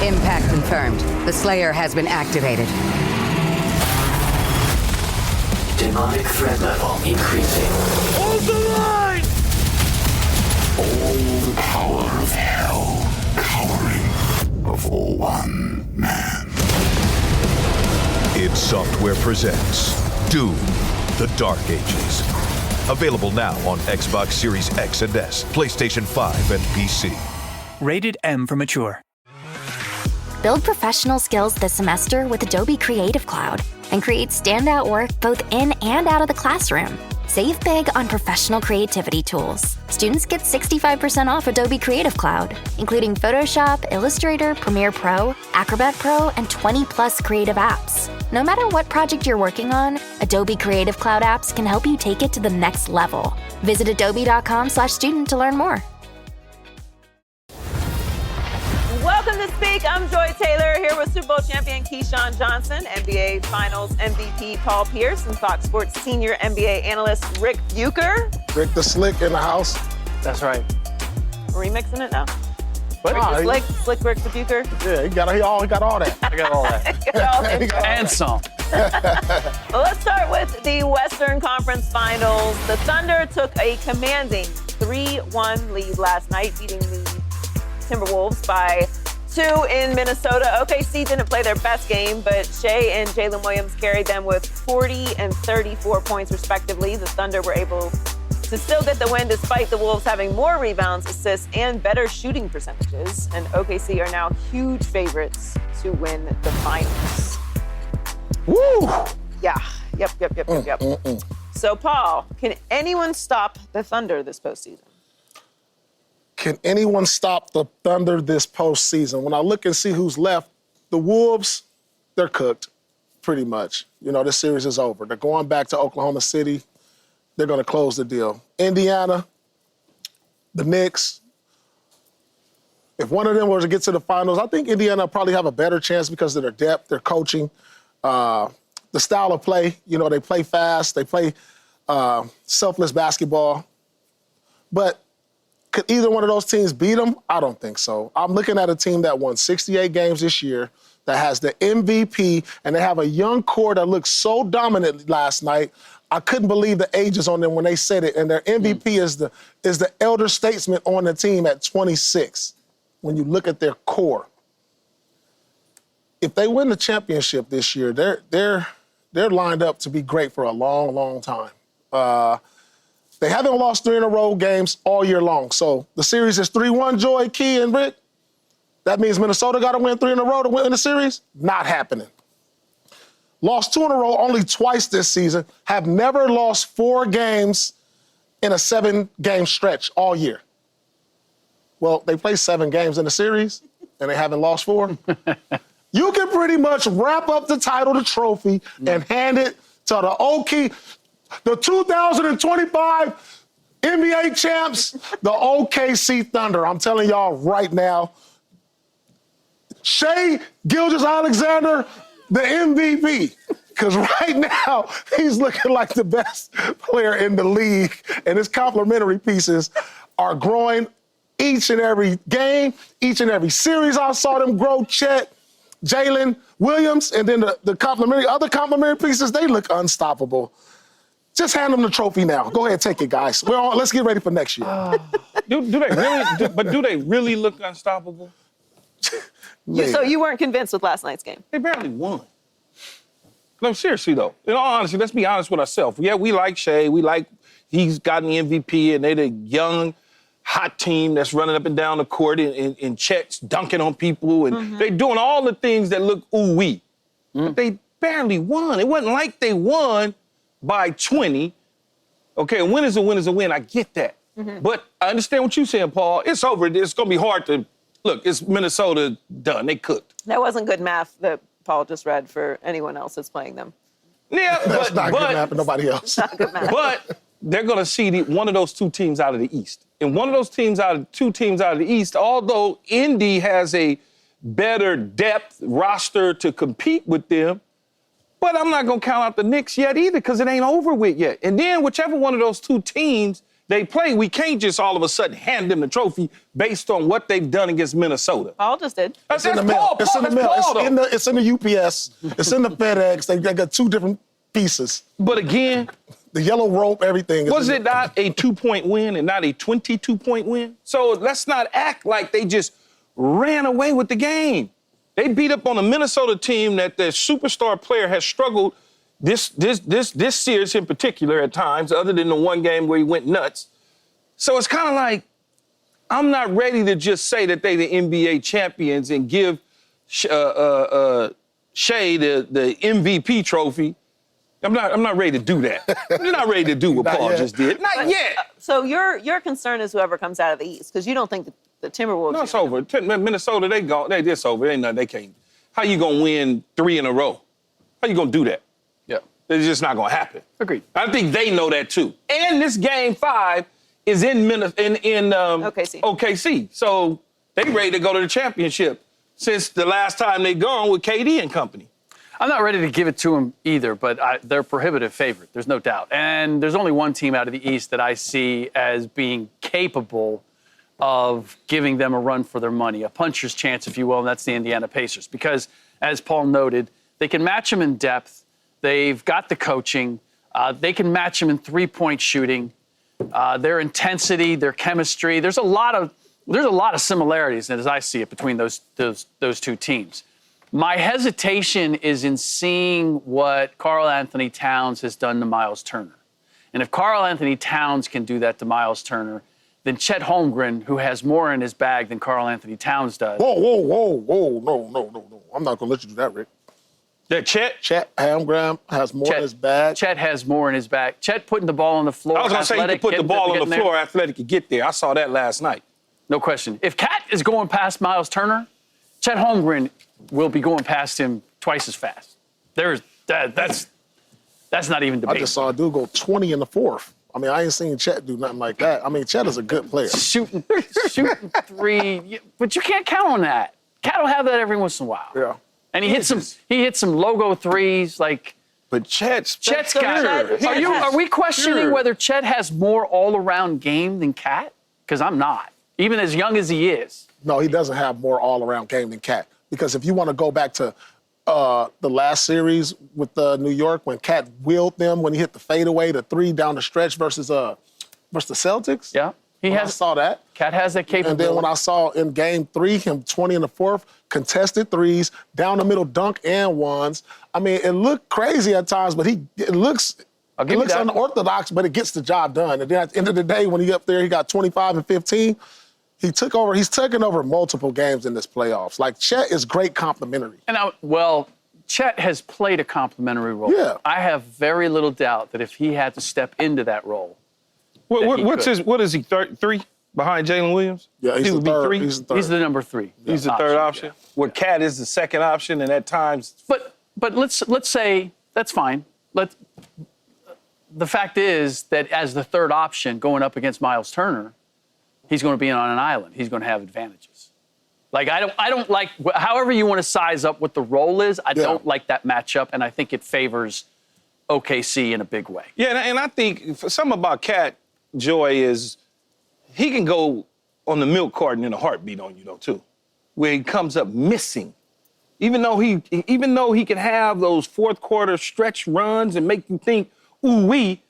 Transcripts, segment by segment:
Impact confirmed. The Slayer has been activated. Demonic threat level increasing. Hold the line! All the power of hell cowering before one man. id Software presents Doom, The Dark Ages. Available now on Xbox Series X and S, PlayStation 5, and PC. Rated M for mature. Build professional skills this semester with Adobe Creative Cloud and create standout work both in and out of the classroom. Save big on professional creativity tools. Students get 65% off Adobe Creative Cloud, including Photoshop, Illustrator, Premiere Pro, Acrobat Pro, and 20+ creative apps. No matter what project you're working on, Adobe Creative Cloud apps can help you take it to the next level. Visit adobe.com/student to learn more. Welcome to Speak. I'm Joy Taylor here with Super Bowl champion Keyshawn Johnson, NBA Finals MVP Paul Pierce, and Fox Sports senior NBA analyst Rick Bucher. Rick the Slick in the house. That's right. We're remixing it now. What? Rick the Slick Rick the Bucher. Yeah, he got all that. I got all that. And some. Well, let's start with the Western Conference Finals. The Thunder took a commanding 3-1 lead last night, beating the Timberwolves by 2 in Minnesota. OKC didn't play their best game, but Shea and Jalen Williams carried them with 40 and 34 points respectively. The Thunder were able to still get the win despite the Wolves having more rebounds, assists, and better shooting percentages. And OKC are now huge favorites to win the finals. Woo! Yeah. Yep. So, Paul, can anyone stop the Thunder this postseason? Can anyone stop the Thunder this postseason? When I look and see who's left, the Wolves, they're cooked, pretty much. You know, this series is over. They're going back to Oklahoma City. They're going to close the deal. Indiana, the Knicks, if one of them were to get to the finals, I think Indiana will probably have a better chance because of their depth, their coaching, the style of play. You know, they play fast. They play selfless basketball. But could either one of those teams beat them? I don't think so. I'm looking at a team that won 68 games this year, that has the MVP, and they have a young core that looked so dominant last night. I couldn't believe the ages on them when they said it, and their MVP is the elder statesman on the team at 26. When you look at their core, if they win the championship this year, they're lined up to be great for a long, long time. They haven't lost 3 in a row games all year long. So the series is 3-1, Joy, Key, and Rick. That means Minnesota got to win 3 in a row to win the series? Not happening. Lost 2 in a row only twice this season. Have never lost 4 games in a 7-game stretch all year. Well, they play 7 games in the series, and they haven't lost 4. You can pretty much wrap up the title, the trophy, and hand it to the OK. The 2025 NBA champs, the OKC Thunder. I'm telling y'all right now, Shea Gilgeous-Alexander, the MVP. Because right now, he's looking like the best player in the league. And his complimentary pieces are growing each and every game, each and every series. I saw them grow. Chet, Jalen Williams, and then the other complimentary pieces, they look unstoppable. Just hand them the trophy now. Go ahead, take it, guys. Let's get ready for next year. Do they really look unstoppable? So you weren't convinced with last night's game? They barely won. No, seriously, though. In all honesty, let's be honest with ourselves. Yeah, we like Shea. He's gotten the MVP, and they're the young, hot team that's running up and down the court in checks, dunking on people, and they're doing all the things that look ooh-wee. But they barely won. It wasn't like they won by 20. Okay, a win is a win is a win. I get that. But I understand what you're saying, Paul. It's over. It's going to be hard to... Look, it's Minnesota done. They cooked. That wasn't good math that Paul just read for anyone else that's playing them. Yeah, That's not good math for nobody else. Not good math. But they're going to see one of those 2 teams out of the East. And one of those 2 teams out of the East, although Indy has a better depth roster to compete with them, but I'm not going to count out the Knicks yet either because it ain't over with yet. And then whichever one of those 2 teams they play. We can't just all of a sudden hand them the trophy based on what they've done against Minnesota. Paul just did. That's in the mail. Paul. It's in the mail. Paul, It's in the UPS. It's in the FedEx. They got 2 different pieces. But again, the yellow rope, everything. Was it not a 2-point win and not a 22-point win? So let's not act like they just ran away with the game. They beat up on a Minnesota team that their superstar player has struggled this series in particular at times, other than the one game where he went nuts. So it's kind of like, I'm not ready to just say that they the NBA champions and give Shea the MVP trophy. I'm not ready to do that. I'm not ready to do what Paul just did. Not yet. So your concern is whoever comes out of the East, because you don't think the Timberwolves. No, it's over. Minnesota, they gone. It's over. Ain't nothing. They can't. How you gonna win 3 in a row? How you gonna do that? Yeah. It's just not gonna happen. Agreed. I think they know that too. And this game 5 is in OKC. So they ready to go to the championship since the last time they gone with KD and company. I'm not ready to give it to them either, but they're prohibitive favorite. There's no doubt. And there's only one team out of the East that I see as being capable of giving them a run for their money, a puncher's chance, if you will, and that's the Indiana Pacers. Because, as Paul noted, they can match them in depth. They've got the coaching. They can match them in three-point shooting. Their intensity, their chemistry. There's a lot of similarities, as I see it, between those 2 teams. My hesitation is in seeing what Karl Anthony Towns has done to Miles Turner. And if Karl Anthony Towns can do that to Miles Turner, then Chet Holmgren, who has more in his bag than Karl Anthony Towns does. Whoa. No. I'm not going to let you do that, Rick. That Chet Holmgren has more in his bag. Chet has more in his bag. Chet putting the ball on the floor. I was going to say you could put the ball on the floor, Athletic could get there. I saw that last night. No question. If Cat is going past Miles Turner, Chet Holmgren will be going past him twice as fast. That's not even debatable. I just saw a dude go 20 in the 4th. I mean, I ain't seen Chet do nothing like that. I mean, Chet is a good player. Shooting 3, but you can't count on that. Cat will have that every once in a while. Yeah. And he hits some logo threes like. But Chet's got. Are we questioning whether Chet has more all-around game than Cat? Because I'm not, even as young as he is. No, he doesn't have more all-around game than Cat. Because if you want to go back to the last series with New York, when Cat willed them, when he hit the fadeaway, the 3 down the stretch versus the Celtics. Yeah, I saw that. Cat has that capability. And then when I saw in Game 3 him 20 in the 4th, contested 3s, down the middle dunk and ones. I mean, it looked crazy at times, but it looks unorthodox, but it gets the job done. And then at the end of the day, when he up there, he got 25 and 15. He's taken over multiple games in this playoffs. Like, Chet is great complimentary. And Chet has played a complimentary role. Yeah. I have very little doubt that if he had to step into that role. What is he, 3 behind Jalen Williams? Yeah, he's the third. He's the number 3. He's the third option. Yeah. Where Cat is the second option, and at times. But let's say that's fine. The fact is that as the third option going up against Miles Turner, he's going to be on an island. He's going to have advantages. Like, I don't like, however you want to size up what the role is, I don't like that matchup, and I think it favors OKC in a big way. Yeah, and I think something about Cat, Joy, is he can go on the milk carton in a heartbeat on you, though, too, where he comes up missing. Even though he can have those fourth quarter stretch runs and make you think, ooh-wee,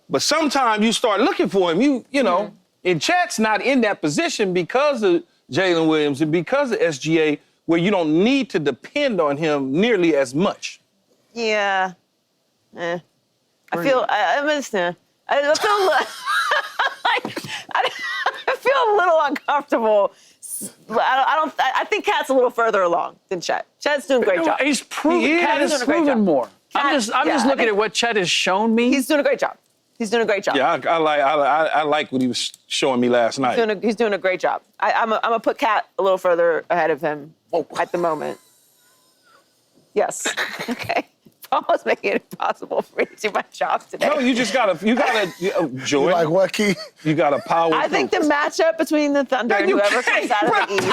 but sometimes you start looking for him, you know, and Chat's not in that position because of Jalen Williams and because of SGA, where you don't need to depend on him nearly as much. Yeah. I feel a little uncomfortable. I think Cat's a little further along than Chet. Chet's doing a great job. He's proven. Cat has proven more. I'm just looking at what Chet has shown me. He's doing a great job. Yeah, I like what he was showing me last night. He's doing a great job. I'm gonna put Cat a little further ahead of him at the moment. Yes. Okay. Almost making it impossible for me to do my job today. No, you gotta, Joy. You like what, Key? You gotta power. I think the matchup between the Thunder and whoever comes out of the East.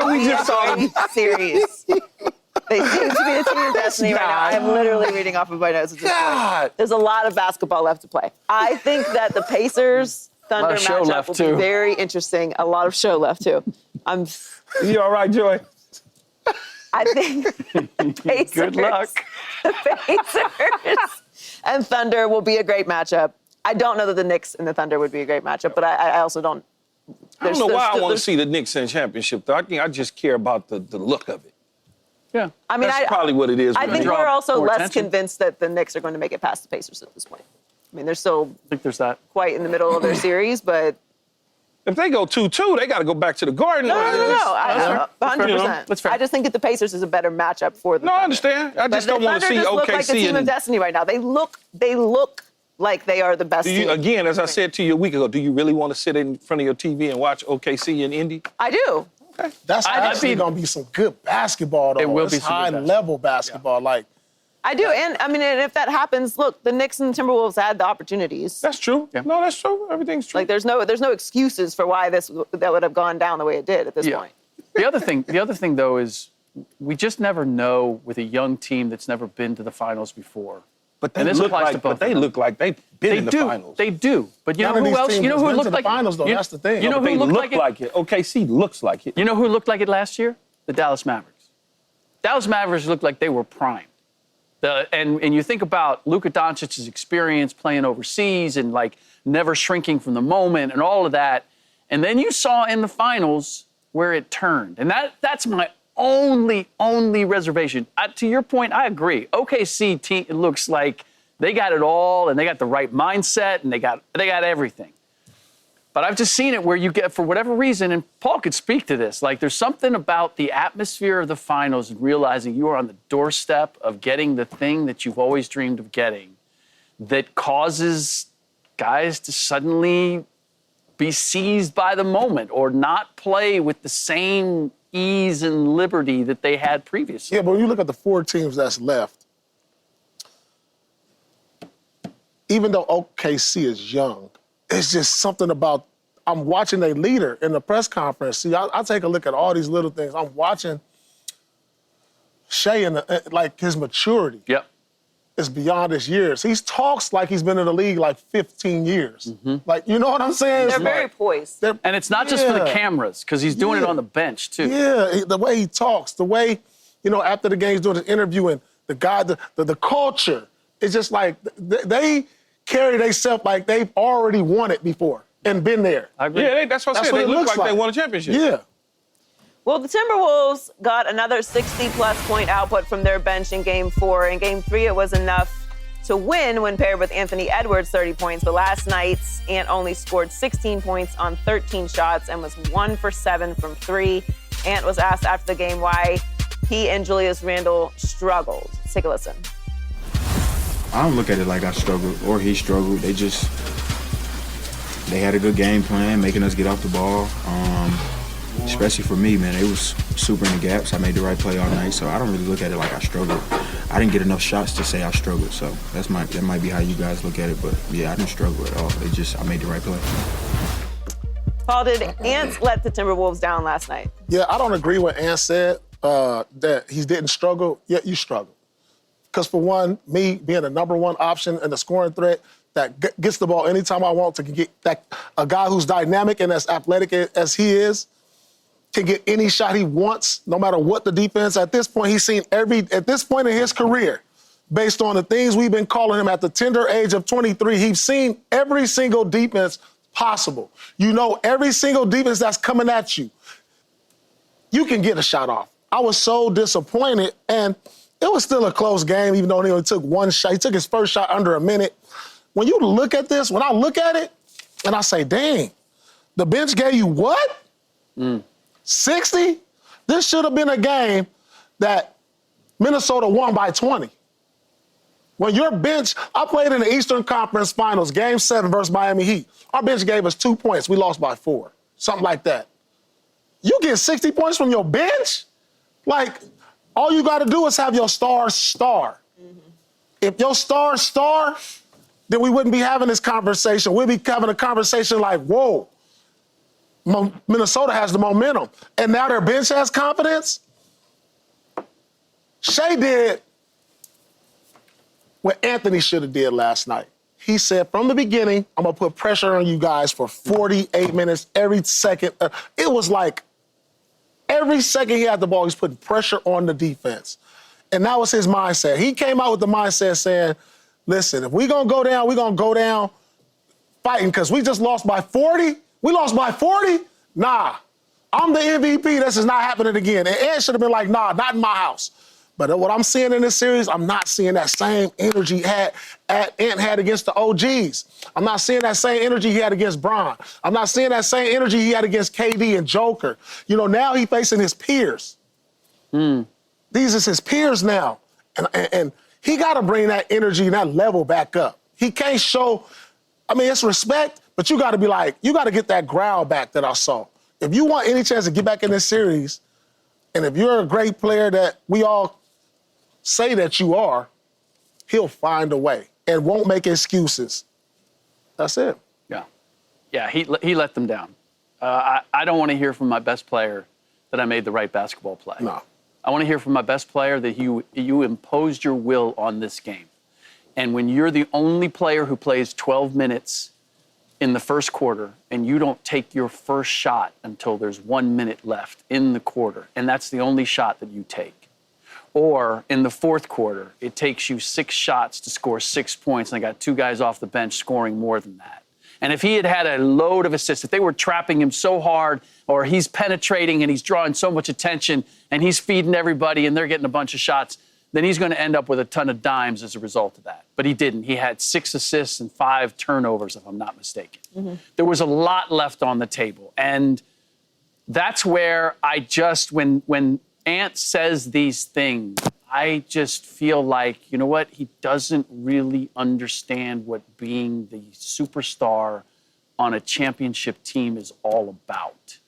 We just saw them. Series. They seem to be the team of destiny right now. I'm literally reading off of my notes at this point. There's a lot of basketball left to play. I think that the Pacers Thunder matchup will be very interesting. A lot of show left too. You all right, Joy? I think Pacers, good luck. The Pacers and Thunder will be a great matchup. I don't know that the Knicks and the Thunder would be a great matchup, but I also don't. I don't know why I want to see the Knicks in championship, though. I just care about the look of it. Yeah. I mean, that's probably what it is. I think we're also less convinced that the Knicks are going to make it past the Pacers at this point. I mean, they're still quite in the middle of their series, but if they go 2-2, they got to go back to the Garden. No. 100%. That's fair. I just think that the Pacers is a better matchup for them. No, I understand. I just don't want to see OKC. Look like the team of destiny right now. They look like they are the best team. Again, as I said to you a week ago, do you really want to sit in front of your TV and watch OKC and Indy? I do. Okay. That's actually going to be some good basketball, though. It will be high-level basketball. Yeah. Like, I do, and I mean, and if that happens, look, the Knicks and Timberwolves had the opportunities. That's true. Yeah. No, that's true. Everything's true. Like, there's no excuses for why that would have gone down the way it did at this point. The other thing, though, is we just never know with a young team that's never been to the finals before. But they look like they've been in the finals. They do. But you know who else? You know who looked like finals, though. That's the thing. You know who looked like it? OKC looks like it. You know who looked like it last year? The Dallas Mavericks. Dallas Mavericks looked like they were primed. And you think about Luka Doncic's experience playing overseas and like never shrinking from the moment and all of that. And then you saw in the finals where it turned. And that's my only reservation. To your point, I agree. OKC team, it looks like they got it all and they got the right mindset and they got everything. But I've just seen it where you get, for whatever reason, and Paul could speak to this, like there's something about the atmosphere of the finals and realizing you are on the doorstep of getting the thing that you've always dreamed of getting that causes guys to suddenly be seized by the moment or not play with the same ease and liberty that they had previously. Yeah, but when you look at the 4 teams that's left, even though OKC is young, it's just something about, I'm watching a leader in the press conference. See, I take a look at all these little things. I'm watching Shea and like his maturity. Yep. Is beyond his years. He talks like he's been in the league like 15 years. Mm-hmm. Like, you know what I'm saying? They're very poised. And it's not just for the cameras, because he's doing it on the bench, too. Yeah, the way he talks, the way, after the game, he's doing his interview, and the guy, the culture, it's just like they carry themselves like they've already won it before and been there. I agree. Yeah, that's what I said. They look like they won a championship. Yeah. Well, the Timberwolves got another 60-plus point output from their bench in Game 4. In Game 3, it was enough to win when paired with Anthony Edwards' 30 points. But last night, Ant only scored 16 points on 13 shots and was 1 for 7 from 3. Ant was asked after the game why he and Julius Randle struggled. Take a listen. I don't look at it like I struggled or he struggled. They had a good game plan, making us get off the ball. Especially for me, man, they was super in the gaps. I made the right play all night, so I don't really look at it like I struggled. I didn't get enough shots to say I struggled, so that might be how you guys look at it. But yeah, I didn't struggle at all. I made the right play. Paul, did Ant let the Timberwolves down last night? Yeah, I don't agree with Ant said that he didn't struggle. Yeah, you struggled. Because for one, me being the number one option and the scoring threat that gets the ball anytime I want to get that, a guy who's dynamic and as athletic as he is, can get any shot he wants, no matter what the defense. At this point, he's seen at this point in his career, based on the things we've been calling him at the tender age of 23, he's seen every single defense possible. Every single defense that's coming at you, you can get a shot off. I was so disappointed, and it was still a close game, even though he only took one shot. He took his first shot under a minute. When you look at this, when I look at it, and I say, dang, the bench gave you what? 60? This should have been a game that Minnesota won by 20. When your bench, I played in the Eastern Conference Finals, Game 7 versus Miami Heat. Our bench gave us 2 points. We lost by 4, something like that. You get 60 points from your bench? Like, all you got to do is have your star. Mm-hmm. If your star, then we wouldn't be having this conversation. We'd be having a conversation like, whoa, Minnesota has the momentum. And now their bench has confidence? Shea did what Anthony should have did last night. He said from the beginning, I'm going to put pressure on you guys for 48 minutes every second. It was like every second he had the ball, he's putting pressure on the defense. And that was his mindset. He came out with the mindset saying, listen, if we're going to go down, we're going to go down fighting because we just lost by 40. We lost by 40? Nah. I'm the MVP. This is not happening again. And Ed should have been like, nah, not in my house. But what I'm seeing in this series, I'm not seeing that same energy Ant had against the OGs. I'm not seeing that same energy he had against Bron. I'm not seeing that same energy he had against KD and Joker. You know, now he's facing his peers. These is his peers now. And he got to bring that energy and that level back up. He can't show, I mean, it's respect, but you got to be like, you got to get that growl back that I saw. If you want any chance to get back in this series, and if you're a great player that we all say that you are, he'll find a way and won't make excuses. That's it. Yeah, he let them down. I don't want to hear from my best player that I made the right basketball play. No. I want to hear from my best player that you imposed your will on this game. And when you're the only player who plays 12 minutes in the first quarter and you don't take your first shot until there's 1 minute left in the quarter, and that's the only shot that you take, or in the fourth quarter, it takes you 6 shots to score 6 points, and I got 2 guys off the bench scoring more than that. And if he had had a load of assists, if they were trapping him so hard, or he's penetrating and he's drawing so much attention and he's feeding everybody and they're getting a bunch of shots, then he's going to end up with a ton of dimes as a result of that. But he didn't. He had 6 assists and 5 turnovers, if I'm not mistaken. There was a lot left on the table. And that's where I just, when Ant says these things, I just feel like, you know what, he doesn't really understand what being the superstar on a championship team is all about.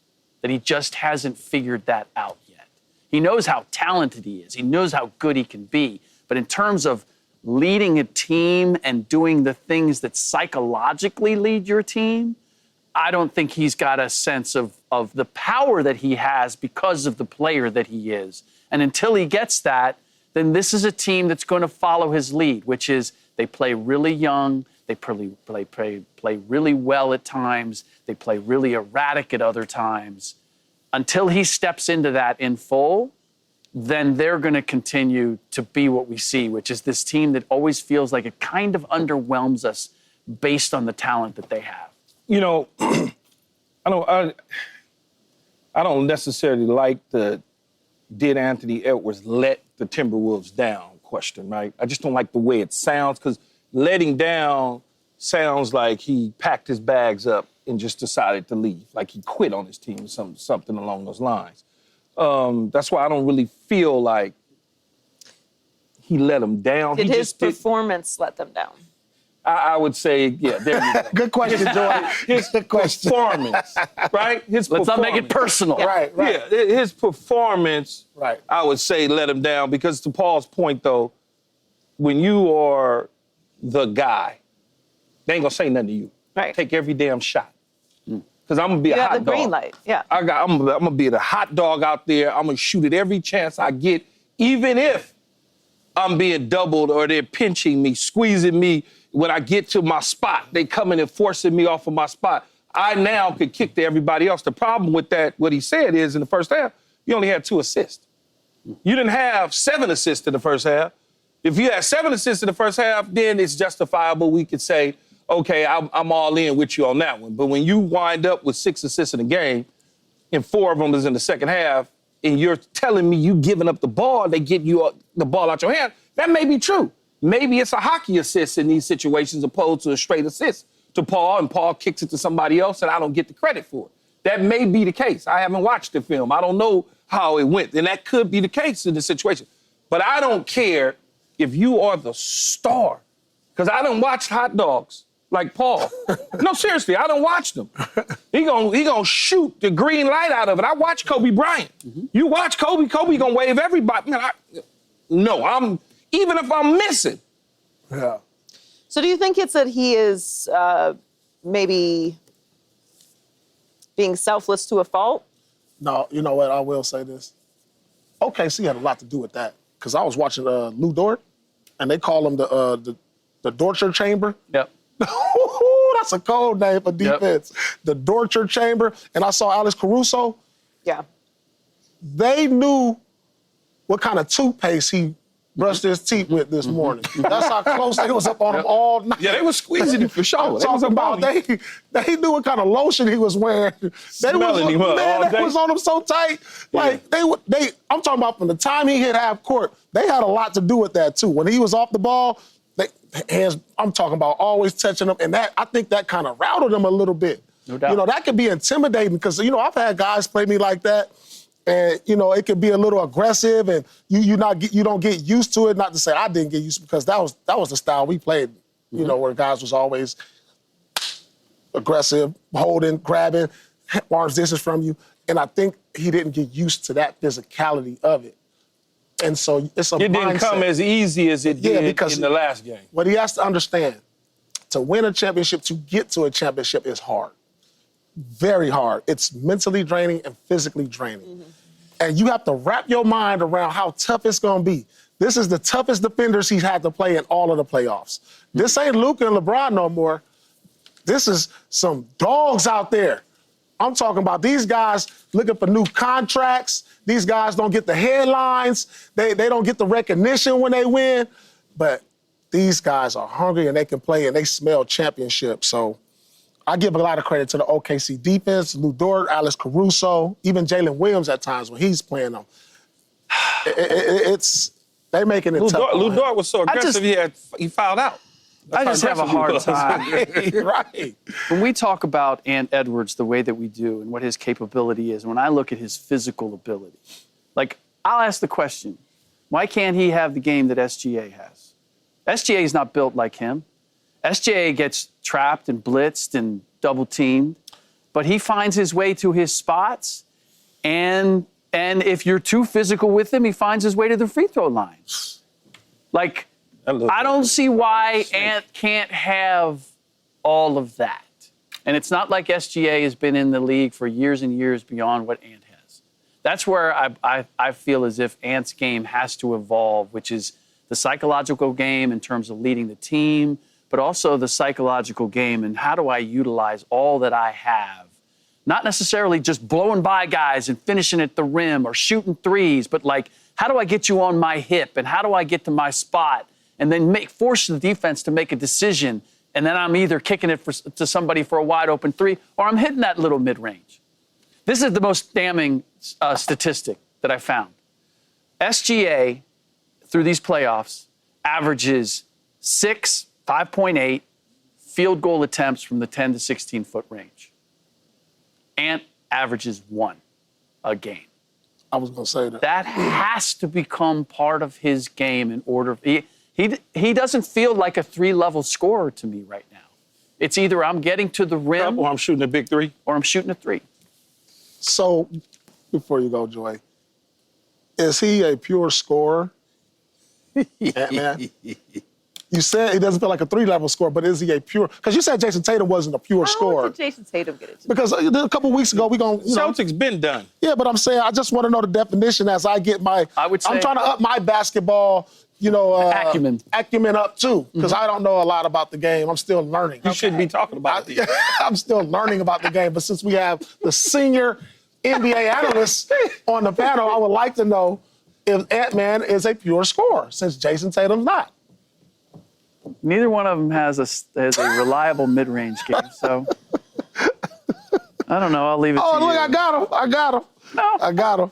That he just hasn't figured that out yet. He knows how talented he is. He knows how good he can be. But in terms of leading a team and doing the things that psychologically lead your team, I don't think he's got a sense of the power that he has because of the player that he is. And until he gets that, then this is a team that's going to follow his lead, which is they play really young, they play really well at times, they play really erratic at other times. Until he steps into that in full, then they're going to continue to be what we see, which is this team that always feels like it kind of underwhelms us based on the talent that they have. You know, I don't necessarily like the did Anthony Edwards let the Timberwolves down question, right? I just don't like the way it sounds because letting down sounds like he packed his bags up and just decided to leave, like he quit on his team or something along those lines. That's why I don't really feel like he let them down. Did his performance let them down? I would say, yeah, there you go. Good question, Joy. His performance, right? Let's not make it personal. Right. Yeah, his performance, Right. I would say let him down because to Paul's point, though, when you are the guy, they ain't gonna say nothing to you. Right. Take every damn shot. Because I'm gonna be a hot dog. You have the green light, yeah. I'm gonna be the hot dog out there. I'm gonna shoot at every chance I get, even if I'm being doubled or they're pinching me, squeezing me. When I get to my spot, they coming and forcing me off of my spot. I now could kick to everybody else. The problem with that, what he said is in the first half, you only had 2 assists. You didn't have 7 assists in the first half. If you had 7 assists in the first half, then it's justifiable. We could say, okay, I'm all in with you on that one. But when you wind up with 6 assists in a game, and 4 of them is in the second half, and you're telling me you giving up the ball, they get you the ball out your hand, that may be true. Maybe it's a hockey assist in these situations opposed to a straight assist to Paul, and Paul kicks it to somebody else, and I don't get the credit for it. That may be the case. I haven't watched the film. I don't know how it went, and that could be the case in this situation. But I don't care if you are the star, because I done watched hot dogs like Paul. No, seriously, I done watched them. He gonna shoot the green light out of it. I watched Kobe Bryant. You watch Kobe gonna wave everybody. Man, even if I'm missing. Yeah. So do you think it's that he is maybe being selfless to a fault? No, you know what? I will say this. OKC had a lot to do with that. because I was watching Lou Dort, and they call him the Dortcher Chamber. Yep. That's a code name for defense. Yep. The Dortcher Chamber. And I saw Alex Caruso. Yeah. They knew what kind of toothpaste he brushed his teeth with this morning. That's how close they was up on him all night. Yeah, they was squeezing him for sure. I'm talking about they knew what kind of lotion he was wearing. They was on him so tight. Like I'm talking about from the time he hit half court, they had a lot to do with that too. When he was off the ball, I'm talking about always touching him, and I think that kind of routed him a little bit. No doubt. That could be intimidating because I've had guys play me like that. And, it could be a little aggressive, and you don't get used to it. Not to say I didn't get used to it, because that was the style we played, where guys was always aggressive, holding, grabbing, arms distance from you. And I think he didn't get used to that physicality of it. And so it's a mindset. It didn't come as easy as it did in the last game. What he has to understand, to win a championship, to get to a championship is hard. Very hard. It's mentally draining and physically draining. Mm-hmm. And you have to wrap your mind around how tough it's going to be. This is the toughest defenders he's had to play in all of the playoffs. Mm-hmm. This ain't Luka and LeBron no more. This is some dogs out there. I'm talking about these guys looking for new contracts. These guys don't get the headlines. They don't get the recognition when they win. But these guys are hungry and they can play and they smell championships. So I give a lot of credit to the OKC defense, Lou Dort, Alex Caruso, even Jalen Williams at times when he's playing them. They're making it tough. Lou Dort was so aggressive, he fouled out. I just have a hard time. Right. When we talk about Ant Edwards the way that we do and what his capability is, when I look at his physical ability, I'll ask the question, why can't he have the game that SGA has? SGA is not built like him. SGA gets trapped and blitzed and double-teamed, but he finds his way to his spots, and if you're too physical with him, he finds his way to the free throw line. I don't see why Ant can't have all of that. And it's not like SGA has been in the league for years and years beyond what Ant has. That's where I feel as if Ant's game has to evolve, which is the psychological game in terms of leading the team, but also the psychological game and how do I utilize all that I have? Not necessarily just blowing by guys and finishing at the rim or shooting threes, but how do I get you on my hip and how do I get to my spot and then force the defense to make a decision, and then I'm either kicking it to somebody for a wide open three or I'm hitting that little mid-range. This is the most damning statistic that I found. SGA, through these playoffs, averages 5.8 field goal attempts from the 10 to 16-foot range. Ant averages 1 a game. I was going to say that. That has to become part of his game in order. He doesn't feel like a 3-level scorer to me right now. It's either I'm getting to the rim or I'm shooting a big three. Or I'm shooting a three. So, before you go, Joy, is he a pure scorer? Ant-Man? You said he doesn't feel like a 3-level scorer, but is he a pure? Because you said Jason Tatum wasn't a pure scorer. How did Jason Tatum get it? Because a couple weeks ago, we going Celtics been done. Yeah, but I'm saying I just want to know the definition as I get my. I'm trying to up my basketball, acumen up too, because I don't know a lot about the game. I'm still learning. You shouldn't be talking about it. I'm still learning about the game, but since we have the senior NBA analyst on the panel, I would like to know if Ant-Man is a pure scorer, since Jason Tatum's not. Neither one of them has a reliable mid-range game, so I don't know. I'll leave it to you. Oh, look, I got him. No. I got him.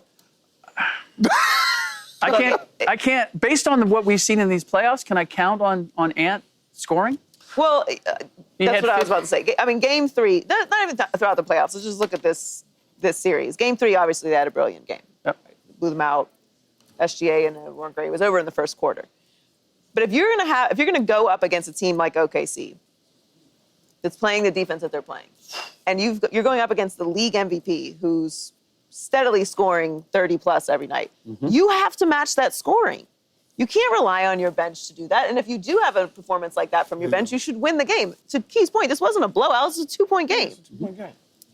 I can't, based on what we've seen in these playoffs, can I count on Ant scoring? Well, that's what I was about to say. I mean, Game 3, not even throughout the playoffs. Let's just look at this series. Game 3, obviously, they had a brilliant game. Yep. Blew them out. SGA and it weren't great. It was over in the first quarter. But if you're gonna go up against a team like OKC that's playing the defense that they're playing, and you're going up against the league MVP who's steadily scoring 30+ every night, you have to match that scoring. You can't rely on your bench to do that. And if you do have a performance like that from your bench, you should win the game. To Key's point, this wasn't a blowout. This was a 2-point game.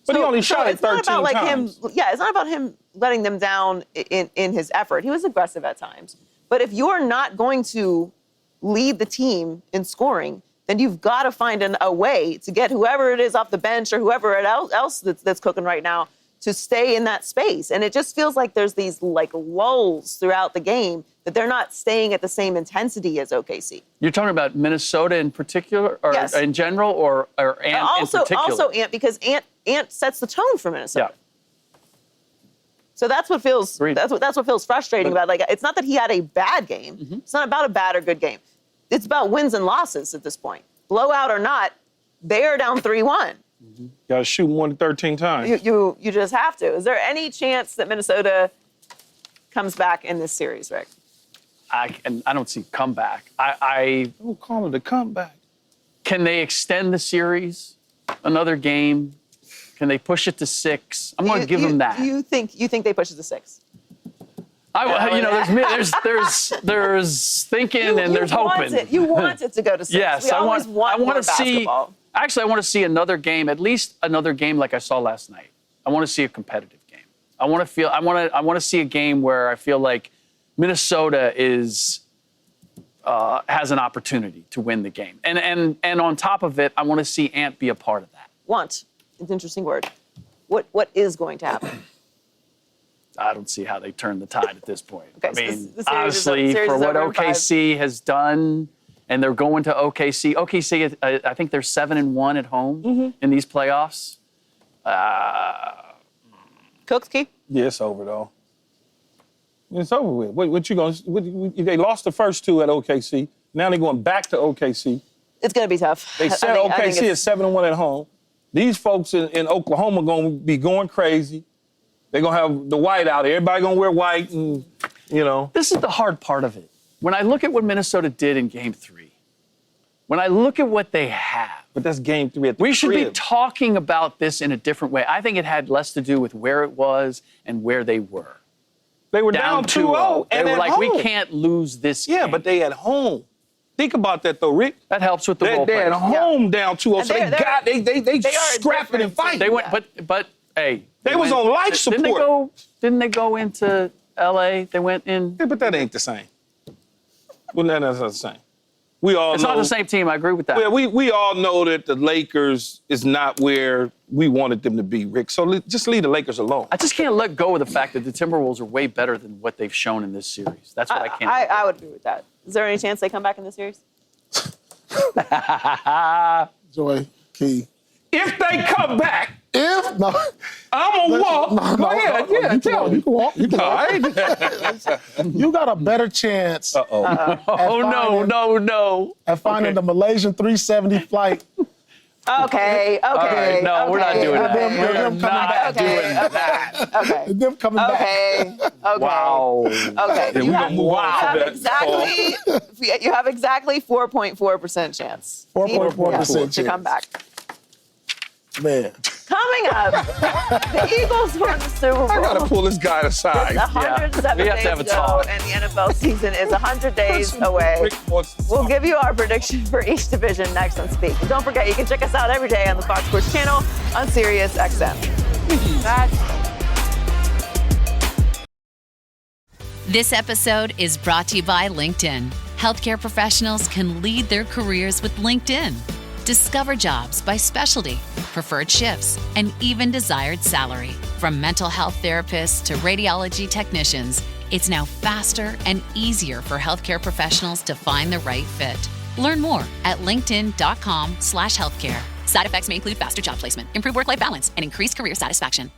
But he only shot it 13 times. It's not about him letting them down in his effort. He was aggressive at times. But if you're not going to lead the team in scoring, then you've got to find a way to get whoever it is off the bench or whoever else that's cooking right now to stay in that space. And it just feels like there's these like lulls throughout the game that they're not staying at the same intensity as OKC. You're talking about Minnesota in particular, or Yes. in general, or Ant also, in particular? Also Ant, because Ant sets the tone for Minnesota. Yeah. So that's what feels Agreed. that's what feels frustrating about, like, it's not that he had a bad game. Mm-hmm. It's not about a bad or good game. It's about wins and losses at this point. Blowout or not, they are down 3-1. Got to shoot more than 13 times. You just have to. Is there any chance that Minnesota comes back in this series, Rick? I don't see comeback. Don't call it a comeback. Can they extend the series another game? Can they push it to 6? I'm going to give them that. You think they push it to 6? There's thinking and there's hoping. You want it to go to 6. Yes, we always want more to see. basketball. Actually, I want to see another game, at least another game like I saw last night. I want to see a competitive game. I want to see a game where I feel like Minnesota has an opportunity to win the game. And on top of it, I want to see Ant be a part of that. Want. It's an interesting word. What is going to happen? I don't see how they turn the tide at this point. Okay, I so mean, the series honestly, is for what over in 5. OKC has done, and they're going to OKC. OKC, I think they're 7-1 at home in these playoffs. Cooks, Key? Yeah, it's over, though. It's over with. What you going to... They lost the first 2 at OKC. Now they're going back to OKC. It's going to be tough. They said OKC is 7-1 at home. These folks in Oklahoma are going to be going crazy. They're going to have the white out. Everybody going to wear white and, you know. This is the hard part of it. When I look at what Minnesota did in Game 3, when I look at what they have. But that's Game 3 at the We should be crib. talking about this in a different way. I think it had less to do with where it was and where they were. They were down 2-0. They and were at like, home. we can't lose this Yeah, game. but they at home. Think about that, though, Rick. That helps with the role They're at players. home down 2-0, And so they are scrapping and fighting. They went, but hey, They was on life support. Didn't they go into L.A.? They went in. Yeah, but that ain't the same. Well, that's not the same. We all It's know. not the same team. I agree with that. Well, we all know that the Lakers is not where we wanted them to be, Rick. So just leave the Lakers alone. I just can't let go of the fact that the Timberwolves are way better than what they've shown in this series. That's what I can't. I would agree with that. Is there any chance they come back in this series? Joy, Key. If they come back, No. I'm going to walk. No, Go ahead. no, Yeah, you tell can me. You can walk. You can All walk. right. You got a better chance Oh, no. at finding the Malaysian 370 flight. Okay. right, no, we're not doing that. Them coming back. Okay. Them coming back. Okay. Wow. Okay. Yeah, we gonna move on from that. You have exactly 4.4% chance. 4.4% to come back. Man. Coming up, the Eagles won the Super Bowl. I got to pull this guy aside. 107 We have days to have a ago, talk. and the NFL season is 100 days away. Rick wants to We'll talk. give you our prediction for each division next on Speak. And don't forget, you can check us out every day on the Fox Sports channel on Sirius XM. This episode is brought to you by LinkedIn. Healthcare professionals can lead their careers with LinkedIn. Discover jobs by specialty, preferred shifts, and even desired salary. From mental health therapists to radiology technicians, it's now faster and easier for healthcare professionals to find the right fit. Learn more at linkedin.com/healthcare. Side effects may include faster job placement, improved work-life balance, and increased career satisfaction.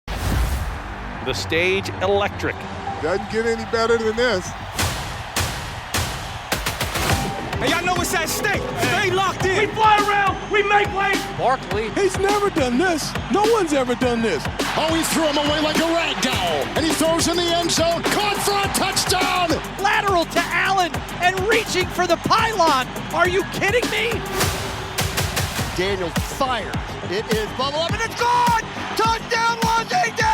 The stage electric. Doesn't get any better than this. Hey, y'all know what's at stake. Stay locked in. We fly around, we make plays. Barkley. He's never done this. No one's ever done this. Oh, he threw him away like a rag doll. And he throws in the end zone. Caught for a touchdown. Lateral to Allen and reaching for the pylon. Are you kidding me? Daniel fires. It is bubble up and it's Gone! Touchdown, Washington!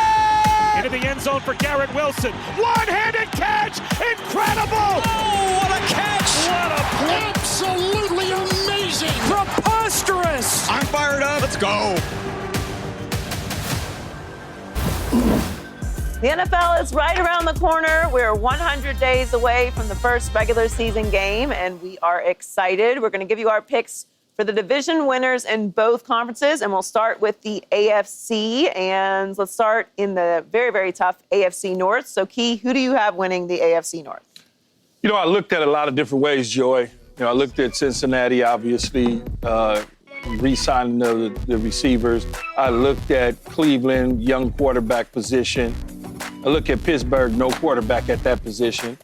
Into the end zone for Garrett Wilson. One-handed catch. Incredible. Oh, what a catch! What a play. Absolutely amazing. Preposterous! I'm fired up. Let's go. The NFL is right around the corner. We're 100 days away from the first regular season game, and we are excited. We're going to give you our picks for the division winners in both conferences, and we'll start with the AFC. And let's start in the very, very tough AFC North. So, Key, who do you have winning the AFC North? You know, I looked at a lot of different ways, Joy. You know, I looked at Cincinnati, obviously, re-signing the receivers. I looked at Cleveland, young quarterback position. I look at Pittsburgh, no quarterback at that position.